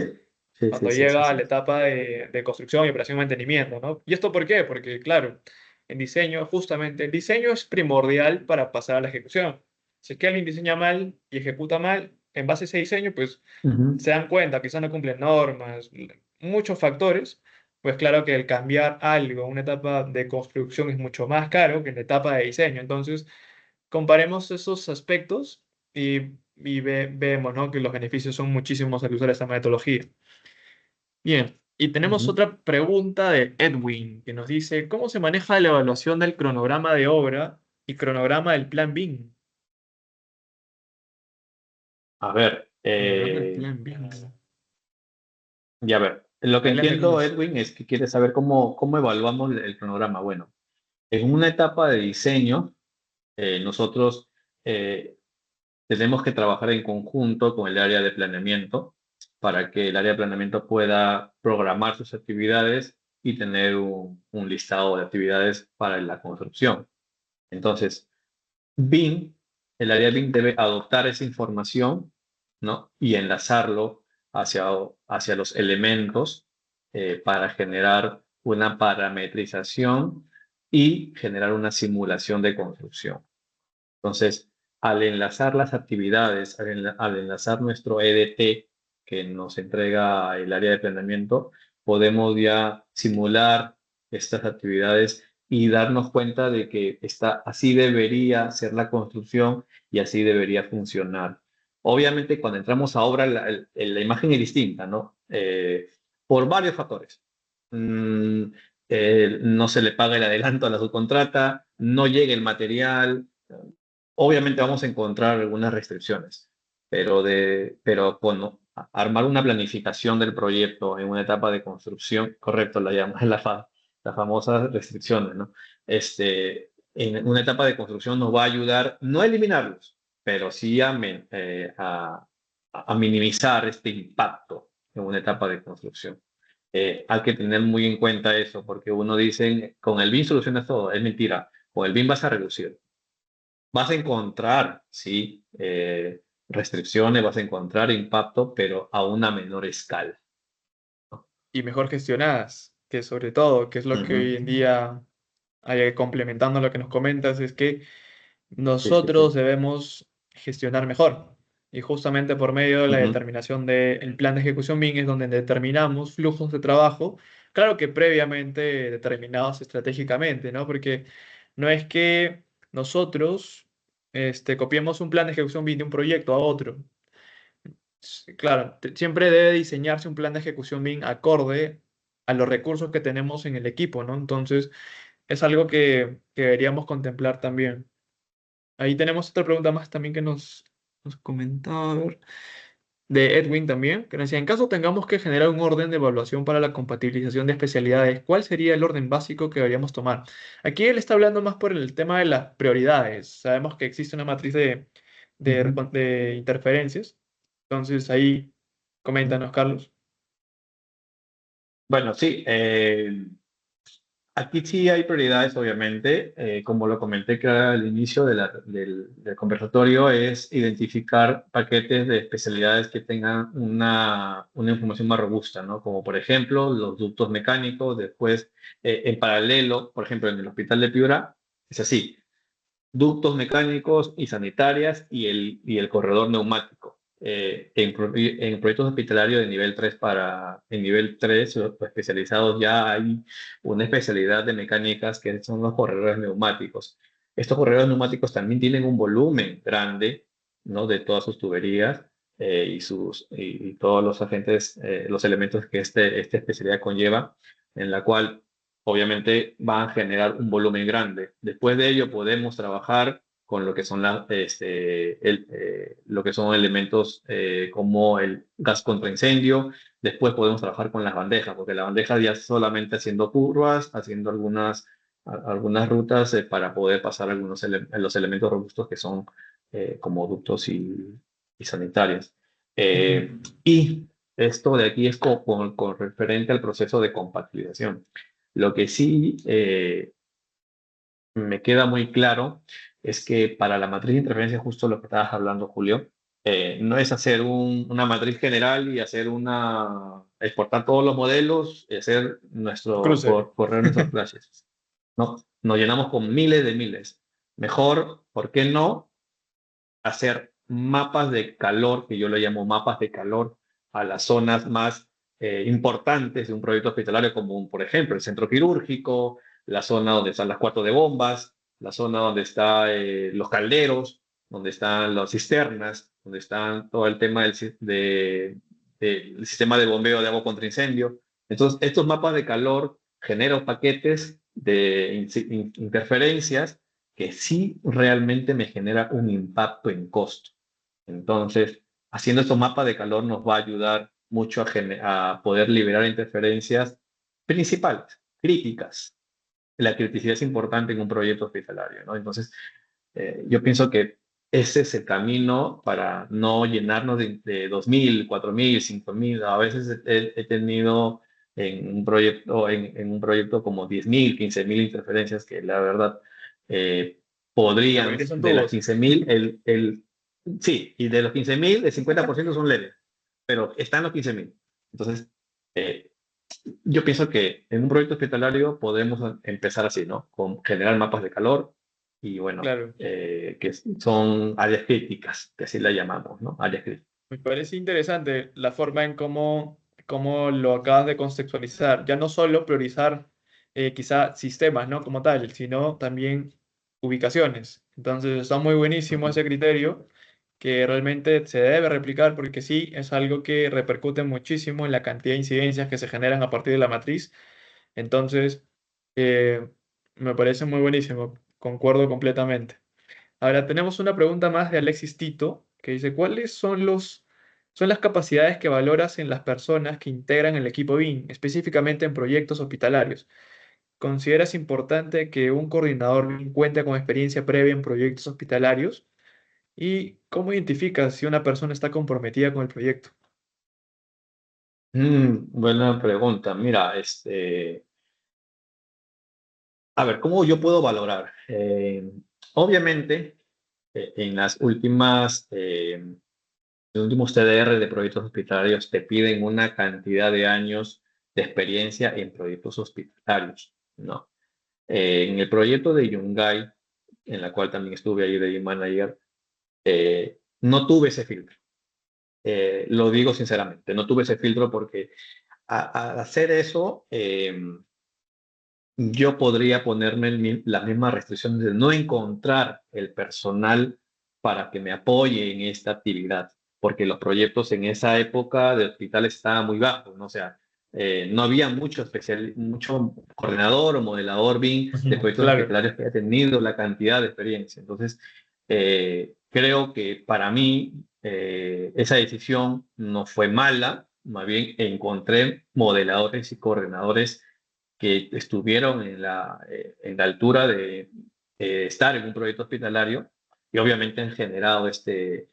sí, sí, cuando sí, sí, llega a sí. la etapa de construcción y operación y mantenimiento, ¿no? ¿Y esto por qué? Porque, claro, en diseño, justamente, el diseño es primordial para pasar a la ejecución. Si es que alguien diseña mal y ejecuta mal, en base a ese diseño, pues Ujú, se dan cuenta, quizás no cumplen normas, muchos factores, pues claro que el cambiar algo en una etapa de construcción es mucho más caro que en la etapa de diseño. Entonces, comparemos esos aspectos y vemos, ¿no? Que los beneficios son muchísimos al usar esta metodología. Bien, y tenemos ujú. otra pregunta de Edwin, que nos dice, ¿cómo se maneja la evaluación del cronograma de obra y cronograma del plan BIM? A ver, Cronograma del plan BIM. ya ver, lo que Adelante con entiendo, eso. Edwin, es que quiere saber cómo evaluamos el cronograma. Bueno, en una etapa de diseño, nosotros eh, tenemos que trabajar en conjunto con el área de planeamiento para que el área de planeamiento pueda programar sus actividades y tener un listado de actividades para la construcción. Entonces, BIM, el área BIM debe adoptar esa información, ¿no? Y enlazarlo hacia, hacia los elementos para generar una parametrización y generar una simulación de construcción. Entonces, al enlazar las actividades, al enlazar nuestro EDT que nos entrega el área de planeamiento, podemos ya simular estas actividades y darnos cuenta de que así debería ser la construcción y así debería funcionar. Obviamente, cuando entramos a obra, la imagen es distinta, ¿no? Por varios factores. Mm, no se le paga el adelanto a la subcontrata, no llega el material. Obviamente vamos a encontrar algunas restricciones, pero bueno, armar una planificación del proyecto en una etapa de construcción, correcto, la llaman las famosas restricciones, ¿no? En una etapa de construcción nos va a ayudar, no a eliminarlos, pero sí a minimizar este impacto en una etapa de construcción. Hay que tener muy en cuenta eso, porque uno dice, con el BIM solucionas todo, es mentira, con el BIM vas a reducir. Vas a encontrar, sí, restricciones, vas a encontrar impacto, pero a una menor escala. Y mejor gestionadas, que sobre todo, que es lo que Ujú. hoy en día, complementando lo que nos comentas, es que Sí, sí, sí. nosotros debemos gestionar mejor. Y justamente por medio de la Ujú, determinación del plan de ejecución BIM es donde determinamos flujos de trabajo, claro que previamente determinados estratégicamente, ¿no? Porque no es que nosotros copiemos un plan de ejecución BIM de un proyecto a otro. Claro, siempre debe diseñarse un plan de ejecución BIM acorde a los recursos que tenemos en el equipo, ¿no? Entonces, es algo que deberíamos contemplar también. Ahí tenemos otra pregunta más también que nos comentaba, a ver, de Edwin también, que nos decía, en caso tengamos que generar un orden de evaluación para la compatibilización de especialidades, ¿cuál sería el orden básico que deberíamos tomar? Aquí él está hablando más por el tema de las prioridades. Sabemos que existe una matriz ujú, de interferencias. Entonces ahí, ujú. coméntanos, Carlos. Bueno, sí, aquí sí hay prioridades, obviamente. Como lo comenté que al inicio del conversatorio, es identificar paquetes de especialidades que tengan una información más robusta, ¿no? Como por ejemplo los ductos mecánicos, después en paralelo, por ejemplo, en el Hospital de Piura, es así, ductos mecánicos y sanitarias y el corredor neumático. En proyectos hospitalarios de nivel 3 en nivel 3 o especializados ya hay una especialidad de mecánicas que son los corredores neumáticos. Estos corredores neumáticos también tienen un volumen grande, ¿no? De todas sus tuberías y todos los agentes, los elementos que esta especialidad conlleva, en la cual obviamente van a generar un volumen grande. Después de ello podemos trabajar con lo que son, lo que son elementos como el gas contra incendio. Después podemos trabajar con las bandejas, porque la bandeja ya solamente haciendo curvas, haciendo algunas rutas para poder pasar los elementos robustos que son como ductos y sanitarios. Ujú. Y esto de aquí es con referente al proceso de compatibilización. Lo que sí me queda muy claro es que para la matriz de interferencia, justo lo que estabas hablando, Julio, no es hacer una matriz general y exportar todos los modelos y hacer Cruce. correr nuestros flashes. No, nos llenamos con miles de miles. Mejor, ¿por qué no hacer mapas de calor, que yo le llamo mapas de calor, a las zonas más importantes de un proyecto hospitalario, como por ejemplo el centro quirúrgico, la zona donde están las cuartos de bombas, la zona donde están los calderos, donde están las cisternas, donde están todo el tema del sistema de bombeo de agua contra incendio? Entonces, estos mapas de calor generan paquetes de interferencias que sí realmente me genera un impacto en costo. Entonces, haciendo estos mapas de calor nos va a ayudar mucho a poder liberar interferencias principales, críticas. La criticidad es importante en un proyecto hospitalario, ¿no? Entonces, yo pienso que ese es el camino para no llenarnos de 2.000, 4.000, 5.000. A veces he tenido en un proyecto como 10.000, 15.000 interferencias que la verdad eh, La podrían, mayoría son de las tubos. 15.000, sí, y de los 15.000, el 50% son leves, pero están los 15.000. Entonces, eh, yo pienso que en un proyecto hospitalario podemos empezar así, ¿no? Con generar mapas de calor y, bueno, Claro. que son áreas críticas, que así la llamamos, ¿no? Áreas críticas. Me parece interesante la forma en cómo lo acabas de contextualizar. Ya no solo priorizar quizá sistemas, ¿no? Como tal, sino también ubicaciones. Entonces está muy buenísimo Ujú. ese criterio que realmente se debe replicar porque sí, es algo que repercute muchísimo en la cantidad de incidencias que se generan a partir de la matriz. Entonces, eh, me parece muy buenísimo, concuerdo completamente. Ahora tenemos una pregunta más de Alexis Tito, que dice, son las capacidades que valoras en las personas que integran el equipo BIM, específicamente en proyectos hospitalarios? ¿Consideras importante que un coordinador BIM cuente con experiencia previa en proyectos hospitalarios? ¿Y cómo identificas si una persona está comprometida con el proyecto? Buena pregunta. Mira, a ver, ¿cómo yo puedo valorar? Obviamente, en las últimas, los últimos TDR de proyectos hospitalarios te piden una cantidad de años de experiencia en proyectos hospitalarios, ¿no? En el proyecto de Yungay, en la cual también estuve ahí de manager, no tuve ese filtro. Lo digo sinceramente, no tuve ese filtro porque al hacer eso, yo podría ponerme las mismas restricciones de no encontrar el personal para que me apoye en esta actividad, porque los proyectos en esa época de hospitales estaban muy bajos, ¿no? O sea, no había mucho coordinador o modelador BIM de Ujú. proyectos Claro, hospitalarios que haya tenido la cantidad de experiencia. Entonces, creo que para mí esa decisión no fue mala, más bien encontré modeladores y coordinadores que estuvieron en la altura de estar en un proyecto hospitalario y obviamente han generado este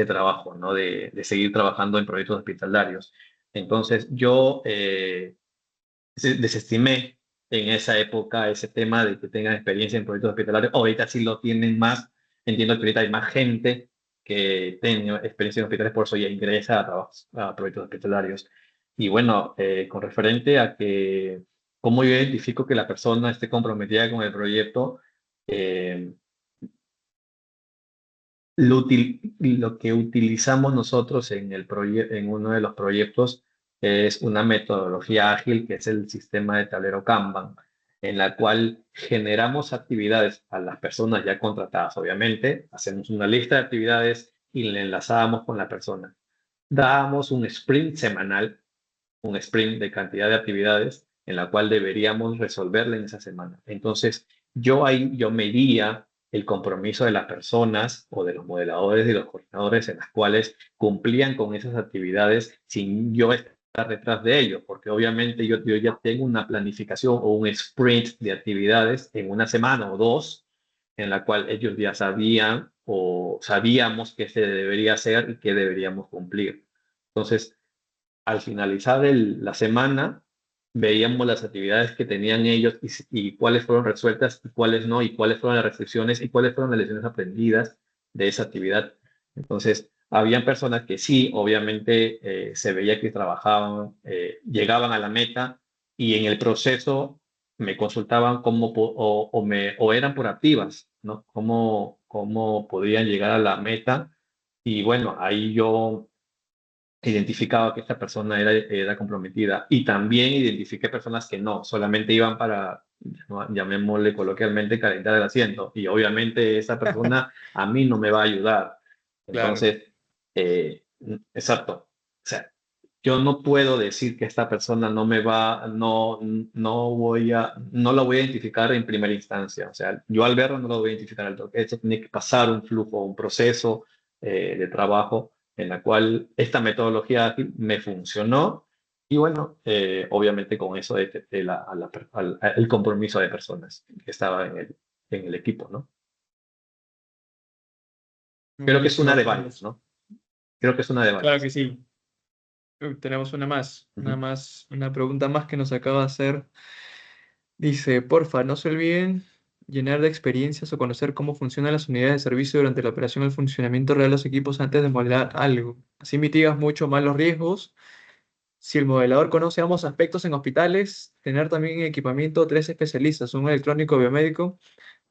trabajo, ¿no? De seguir trabajando en proyectos hospitalarios. Entonces, yo desestimé en esa época ese tema de que tengan experiencia en proyectos hospitalarios. Ahorita sí lo tienen más. Entiendo que ahorita hay más gente que tiene experiencia en hospitales, por eso ya ingresa a proyectos hospitalarios. Y bueno, con referente a que cómo yo identifico que la persona esté comprometida con el proyecto, eh, lo que utilizamos nosotros en uno de los proyectos es una metodología ágil que es el sistema de tablero Kanban, en la cual generamos actividades a las personas ya contratadas, obviamente, hacemos una lista de actividades y le enlazamos con la persona. Damos un sprint semanal, un sprint de cantidad de actividades en la cual deberíamos resolverla en esa semana. Entonces, yo medía el compromiso de las personas o de los modeladores y los coordinadores en las cuales cumplían con esas actividades sin yo estar detrás de ellos, porque obviamente yo ya tengo una planificación o un sprint de actividades en una semana o dos, en la cual ellos ya sabían o sabíamos qué se debería hacer y qué deberíamos cumplir. Entonces, al finalizar la semana, veíamos las actividades que tenían ellos y cuáles fueron resueltas y cuáles no, y cuáles fueron las restricciones y cuáles fueron las lecciones aprendidas de esa actividad. Entonces, habían personas que sí, obviamente se veía que trabajaban, llegaban a la meta y en el proceso me consultaban o eran proactivas, ¿no? Cómo podían llegar a la meta. Y bueno, ahí yo identificaba que esta persona era comprometida y también identifiqué personas que no, solamente iban para, ¿no? Llamémosle coloquialmente, calentar el asiento y obviamente esa persona a mí no me va a ayudar. claro. Entonces, exacto. O sea, yo no puedo decir que esta persona no me va, no la voy a identificar en primera instancia. O sea, yo al verlo no lo voy a identificar al toque. Esto tiene que pasar un flujo, un proceso de trabajo en la cual esta metodología ágil me funcionó y bueno, obviamente con eso el compromiso de personas que estaba en el equipo, ¿no? Creo que es una Buenísimo, de varias, Carlos. ¿no? Creo que es una de Claro varias. que sí. Tenemos Ujú. una pregunta más que nos acaba de hacer. Dice, porfa, no se olviden llenar de experiencias o conocer cómo funcionan las unidades de servicio durante la operación y el funcionamiento real de los equipos antes de modelar algo. Así mitigas mucho más los riesgos. Si el modelador conoce ambos aspectos en hospitales, tener también en equipamiento tres especialistas, un electrónico biomédico,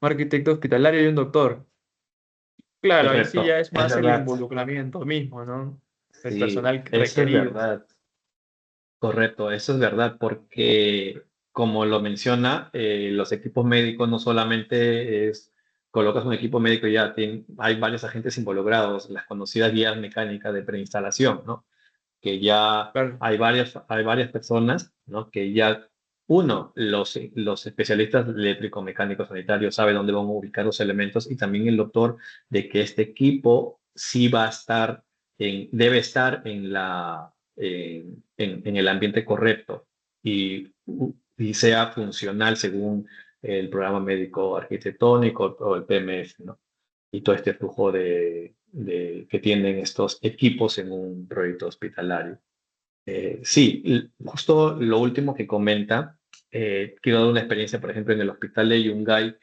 un arquitecto hospitalario y un doctor. Claro, ahí sí ya Correcto, es es más el verdad. involucramiento mismo, ¿no? El Sí, personal eso es requerido. verdad. Correcto, eso es verdad, porque como lo menciona, los equipos médicos no solamente es, colocas un equipo médico y ya hay varios agentes involucrados, las conocidas guías mecánicas de preinstalación, ¿no? Que ya Claro. hay varias personas, ¿no? Que ya, uno, los especialistas eléctricos, mecánicos, sanitarios saben dónde van a ubicar los elementos y también el doctor de que este equipo sí va a estar debe estar en el ambiente correcto y sea funcional según el programa médico arquitectónico o el PMF, ¿no? Y todo este flujo que tienen estos equipos en un proyecto hospitalario. Sí, justo lo último que comenta, quiero dar una experiencia, por ejemplo, en el hospital de Yungay,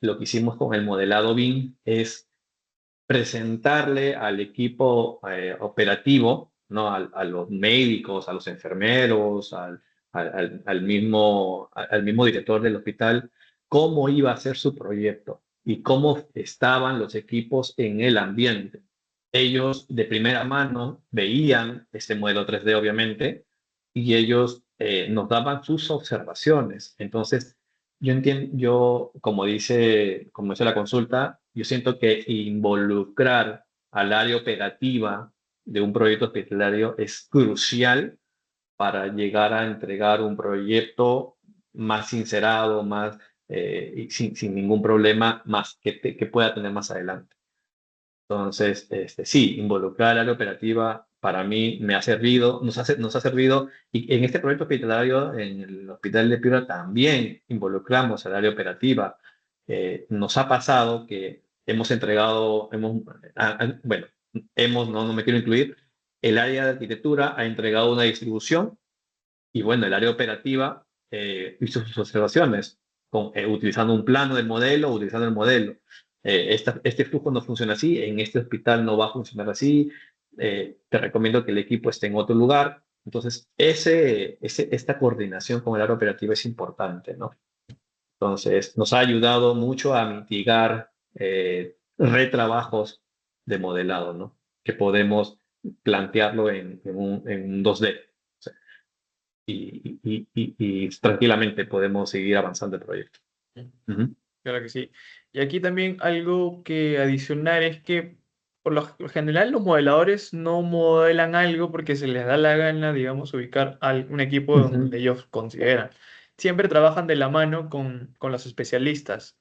lo que hicimos con el modelado BIM es presentarle al equipo operativo, ¿no? A los médicos, a los enfermeros, al mismo director del hospital, cómo iba a ser su proyecto y cómo estaban los equipos en el ambiente. Ellos de primera mano veían este modelo 3D, obviamente, y ellos nos daban sus observaciones. Entonces, yo entiendo, como dice la consulta, yo siento que involucrar al área operativa de un proyecto hospitalario es crucial para llegar a entregar un proyecto más sincerado, más y sin ningún problema más que pueda tener más adelante. Entonces, sí, involucrar al área operativa para mí me ha servido, nos ha servido, y en este proyecto hospitalario, en el Hospital de Piura, también involucramos al área operativa. Nos ha pasado que hemos entregado, bueno, no me quiero incluir, el área de arquitectura ha entregado una distribución y bueno, el área operativa hizo sus observaciones utilizando un plano del modelo, utilizando el modelo. Este flujo no funciona así, en este hospital no va a funcionar así, te recomiendo que el equipo esté en otro lugar. Entonces, esta coordinación con el área operativa es importante, ¿no? Entonces, nos ha ayudado mucho a mitigar retrabajos de modelado, ¿no? Que podemos plantearlo en un 2D y tranquilamente podemos seguir avanzando el proyecto. Ujú, Claro que sí. Y aquí también algo que adicionar es que por lo general los modeladores no modelan algo porque se les da la gana, digamos, ubicar un equipo donde ujú, ellos consideran. Siempre trabajan de la mano con los especialistas.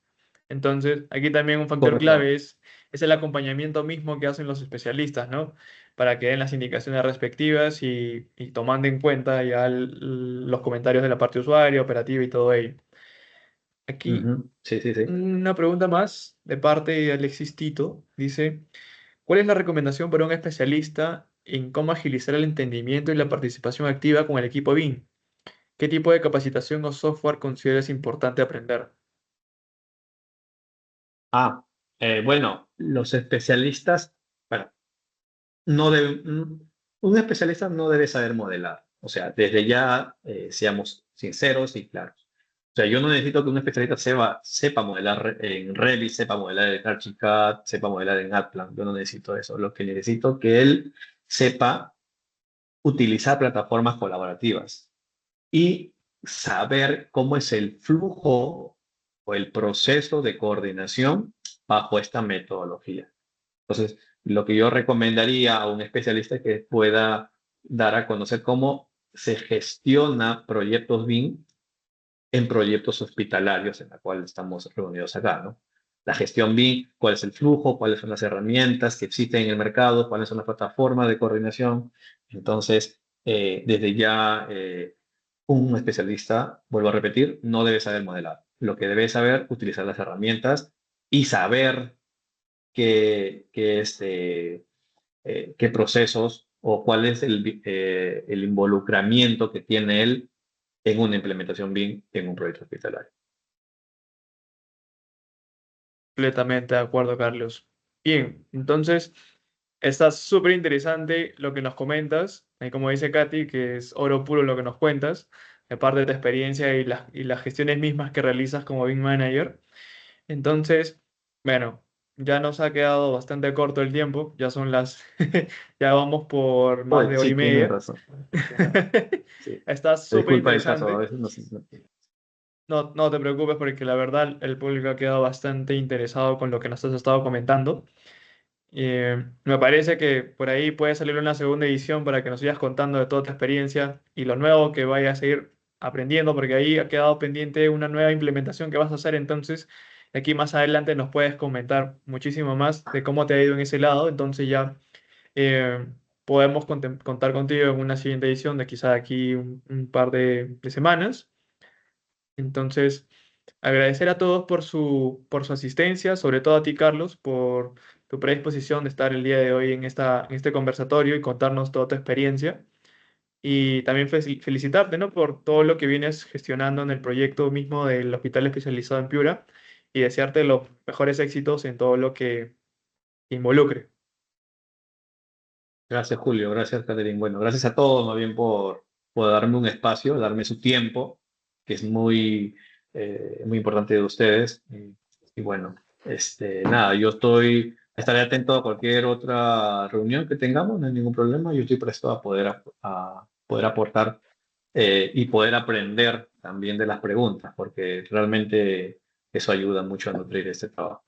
Entonces, aquí también un factor correcto. clave es el acompañamiento mismo que hacen los especialistas, ¿no? Para que den las indicaciones respectivas y tomando en cuenta ya los comentarios de la parte usuario, operativa y todo ello. Aquí Ujú, sí, sí, sí. una pregunta más de parte de Alexis Tito. Dice, ¿cuál es la recomendación para un especialista en cómo agilizar el entendimiento y la participación activa con el equipo BIM? ¿Qué tipo de capacitación o software consideras importante aprender? Ah, bueno, los especialistas, bueno, no deben, un especialista no debe saber modelar. O sea, desde ya seamos sinceros y claros. O sea, yo no necesito que un especialista sepa modelar en Revit, sepa modelar en Archicad, sepa modelar en Atlan. Yo no necesito eso. Lo que necesito es que él sepa utilizar plataformas colaborativas y saber cómo es el flujo o el proceso de coordinación bajo esta metodología. Entonces, lo que yo recomendaría a un especialista es que pueda dar a conocer cómo se gestiona proyectos BIM en proyectos hospitalarios en la cual estamos reunidos acá, ¿no? La gestión BIM, cuál es el flujo, cuáles son las herramientas que existen en el mercado, cuáles son las plataformas de coordinación. Entonces, desde ya, un especialista, vuelvo a repetir, no debe saber modelar. Lo que debe saber, utilizar las herramientas y saber qué procesos o cuál es el involucramiento que tiene él en una implementación BIM en un proyecto hospitalario. Completamente de acuerdo, Carlos. Bien, entonces está súper interesante lo que nos comentas. Como dice Katy, que es oro puro lo que nos cuentas, de parte de tu experiencia y las gestiones mismas que realizas como BIM Manager. Entonces, bueno, ya nos ha quedado bastante corto el tiempo, ya vamos por más Oye, de hora y sí, tienes media. razón. Sí. Está súper Disculpa el caso, a interesante. veces no. No, no te preocupes porque la verdad el público ha quedado bastante interesado con lo que nos has estado comentando. Me parece que por ahí puede salir una segunda edición para que nos sigas contando de toda tu experiencia y lo nuevo que vayas a seguir aprendiendo, porque ahí ha quedado pendiente una nueva implementación que vas a hacer. Entonces, de aquí más adelante nos puedes comentar muchísimo más de cómo te ha ido en ese lado. Entonces ya eh, podemos contar contigo en una siguiente edición de quizá de aquí un par de semanas. Entonces, agradecer a todos por su asistencia, sobre todo a ti, Carlos, por tu predisposición de estar el día de hoy en este conversatorio y contarnos toda tu experiencia. Y también felicitarte, ¿no? Por todo lo que vienes gestionando en el proyecto mismo del Hospital Especializado en Piura y desearte los mejores éxitos en todo lo que involucre. Gracias, Julio. Gracias, Catherine. Bueno, gracias a todos, más bien, por darme un espacio, darme su tiempo, que es muy importante de ustedes. Y bueno, nada, estaré atento a cualquier otra reunión que tengamos, no hay ningún problema. Yo estoy presto a poder aportar y poder aprender también de las preguntas, porque realmente eso ayuda mucho a nutrir este trabajo.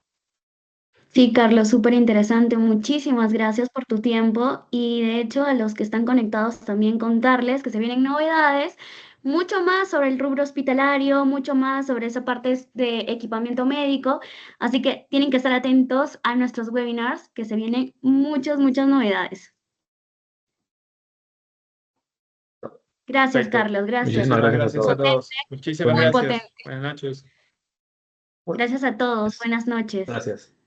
Sí, Carlos, súper interesante. Muchísimas gracias por tu tiempo y de hecho a los que están conectados también contarles que se vienen novedades, mucho más sobre el rubro hospitalario, mucho más sobre esa parte de equipamiento médico. Así que tienen que estar atentos a nuestros webinars, que se vienen muchas novedades. Gracias, Perfecto. Carlos, gracias. Muchísimas Muchísimas gracias a gracias a todos. todos. Muchísimas Muy Buenas, gracias. potente. Buenas noches. Gracias a todos. Buenas noches. gracias.